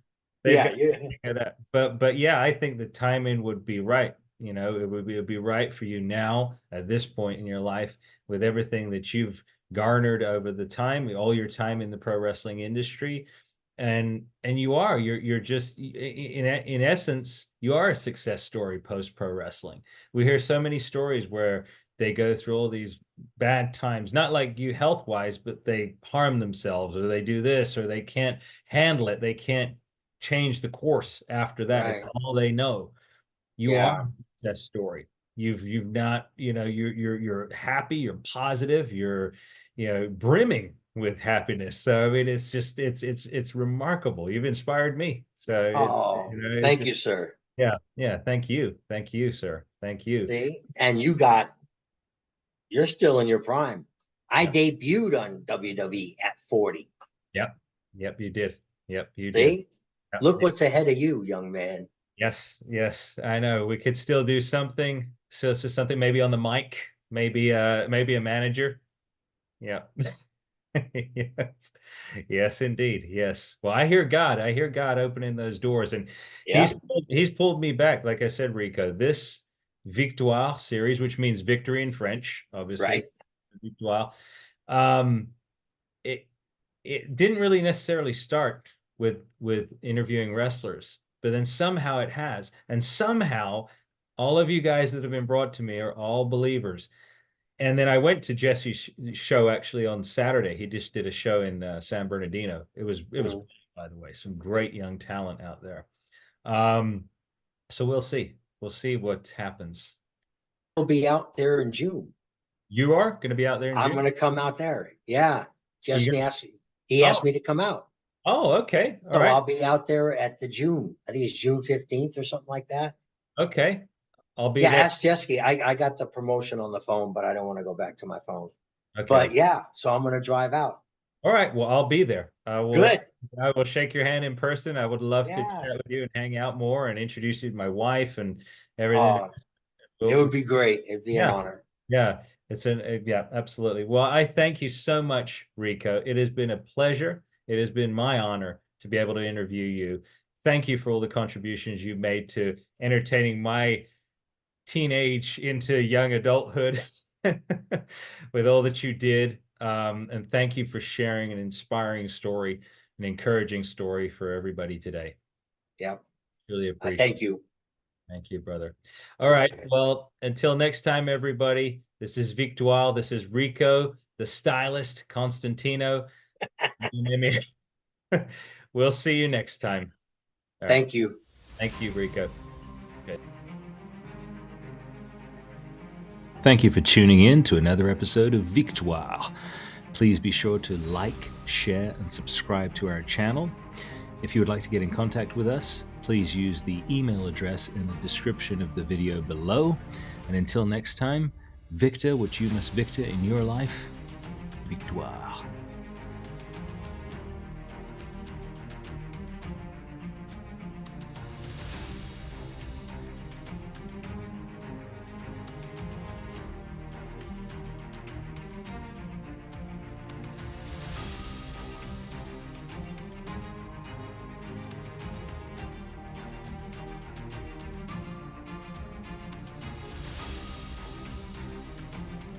They've got Yeah, to yeah, take care of that. But yeah, I think the timing would be right. It would be right for you now at this point in your life with everything that you've garnered over the time, all your time in the pro wrestling industry. And you're just in essence, you are a success story post pro wrestling. We hear so many stories where they go through all these bad times, not like you health wise, but they harm themselves or they do this or they can't handle it. They can't change the course after that. It's right. all they know. You are Yeah. a success story. You've not, you're happy, you're positive, you're, brimming with happiness. So I mean, it's just it's remarkable. You've inspired me. So Oh, it's thank just you, sir. yeah, yeah. Thank you, sir. Thank you. See, and you're still in your prime. I Yep, debuted on WWE at 40. yep, yep. You did. Yep, you did. See, Yep, look yep. what's ahead of you, young man. Yes, yes, I know. We could still do something. So something maybe on the mic, maybe a manager. Yeah. Yes. Yes, indeed. Yes. Well, I hear God. I hear God opening those doors, and he's Yep, he's pulled me back. Like I said, Rico, this Victoire series, which means victory in French, obviously, right. Victoire. Um, it it didn't really necessarily start with interviewing wrestlers, but then somehow it has, and somehow all of you guys that have been brought to me are all believers. And then I went to Jesse's show actually on Saturday. He just did a show in San Bernardino. It was Mhm. by the way, some great young talent out there. Um, so we'll see. We'll see what happens. We'll be out there in June. You are going to be out there in I'm June. going to come out there. Yeah, Are you Jesse gonna, asked. He asked oh, me to come out, oh, okay, all so right, I'll be out there at the June. I think it's June 15th or something like that. okay. I'll be Yeah, there. ask Jesse. I got the promotion on the phone, but I don't want to go back to my phone. Okay. But yeah, so I'm going to drive out. All right. Well, I'll be there. I will. Good. I will shake your hand in person. I would love to Yeah. chat with you and hang out more and introduce you to my wife and everything. Uh, it We'll, would be great. It'd be an yeah, honor. yeah. Yeah, absolutely. Well, I thank you so much, Rico. It has been a pleasure. It has been my honor to be able to interview you. Thank you for all the contributions you made to entertaining my teenage into young adulthood with all that you did. And thank you for sharing an inspiring story, an encouraging story for everybody today. Yeah. Really I appreciate it. thank you. Thank you, brother. All right. Well, until next time, everybody, this is Victoire. This is Rico, the stylist, Constantino. We'll see you next time. All right. Thank you. Thank you, Rico. Okay. Thank you for tuning in to another episode of Victoire. Please be sure to like, share, and subscribe to our channel. If you would like to get in contact with us, please use the email address in the description of the video below. And until next time, Victor what you must victor in your life, Victoire.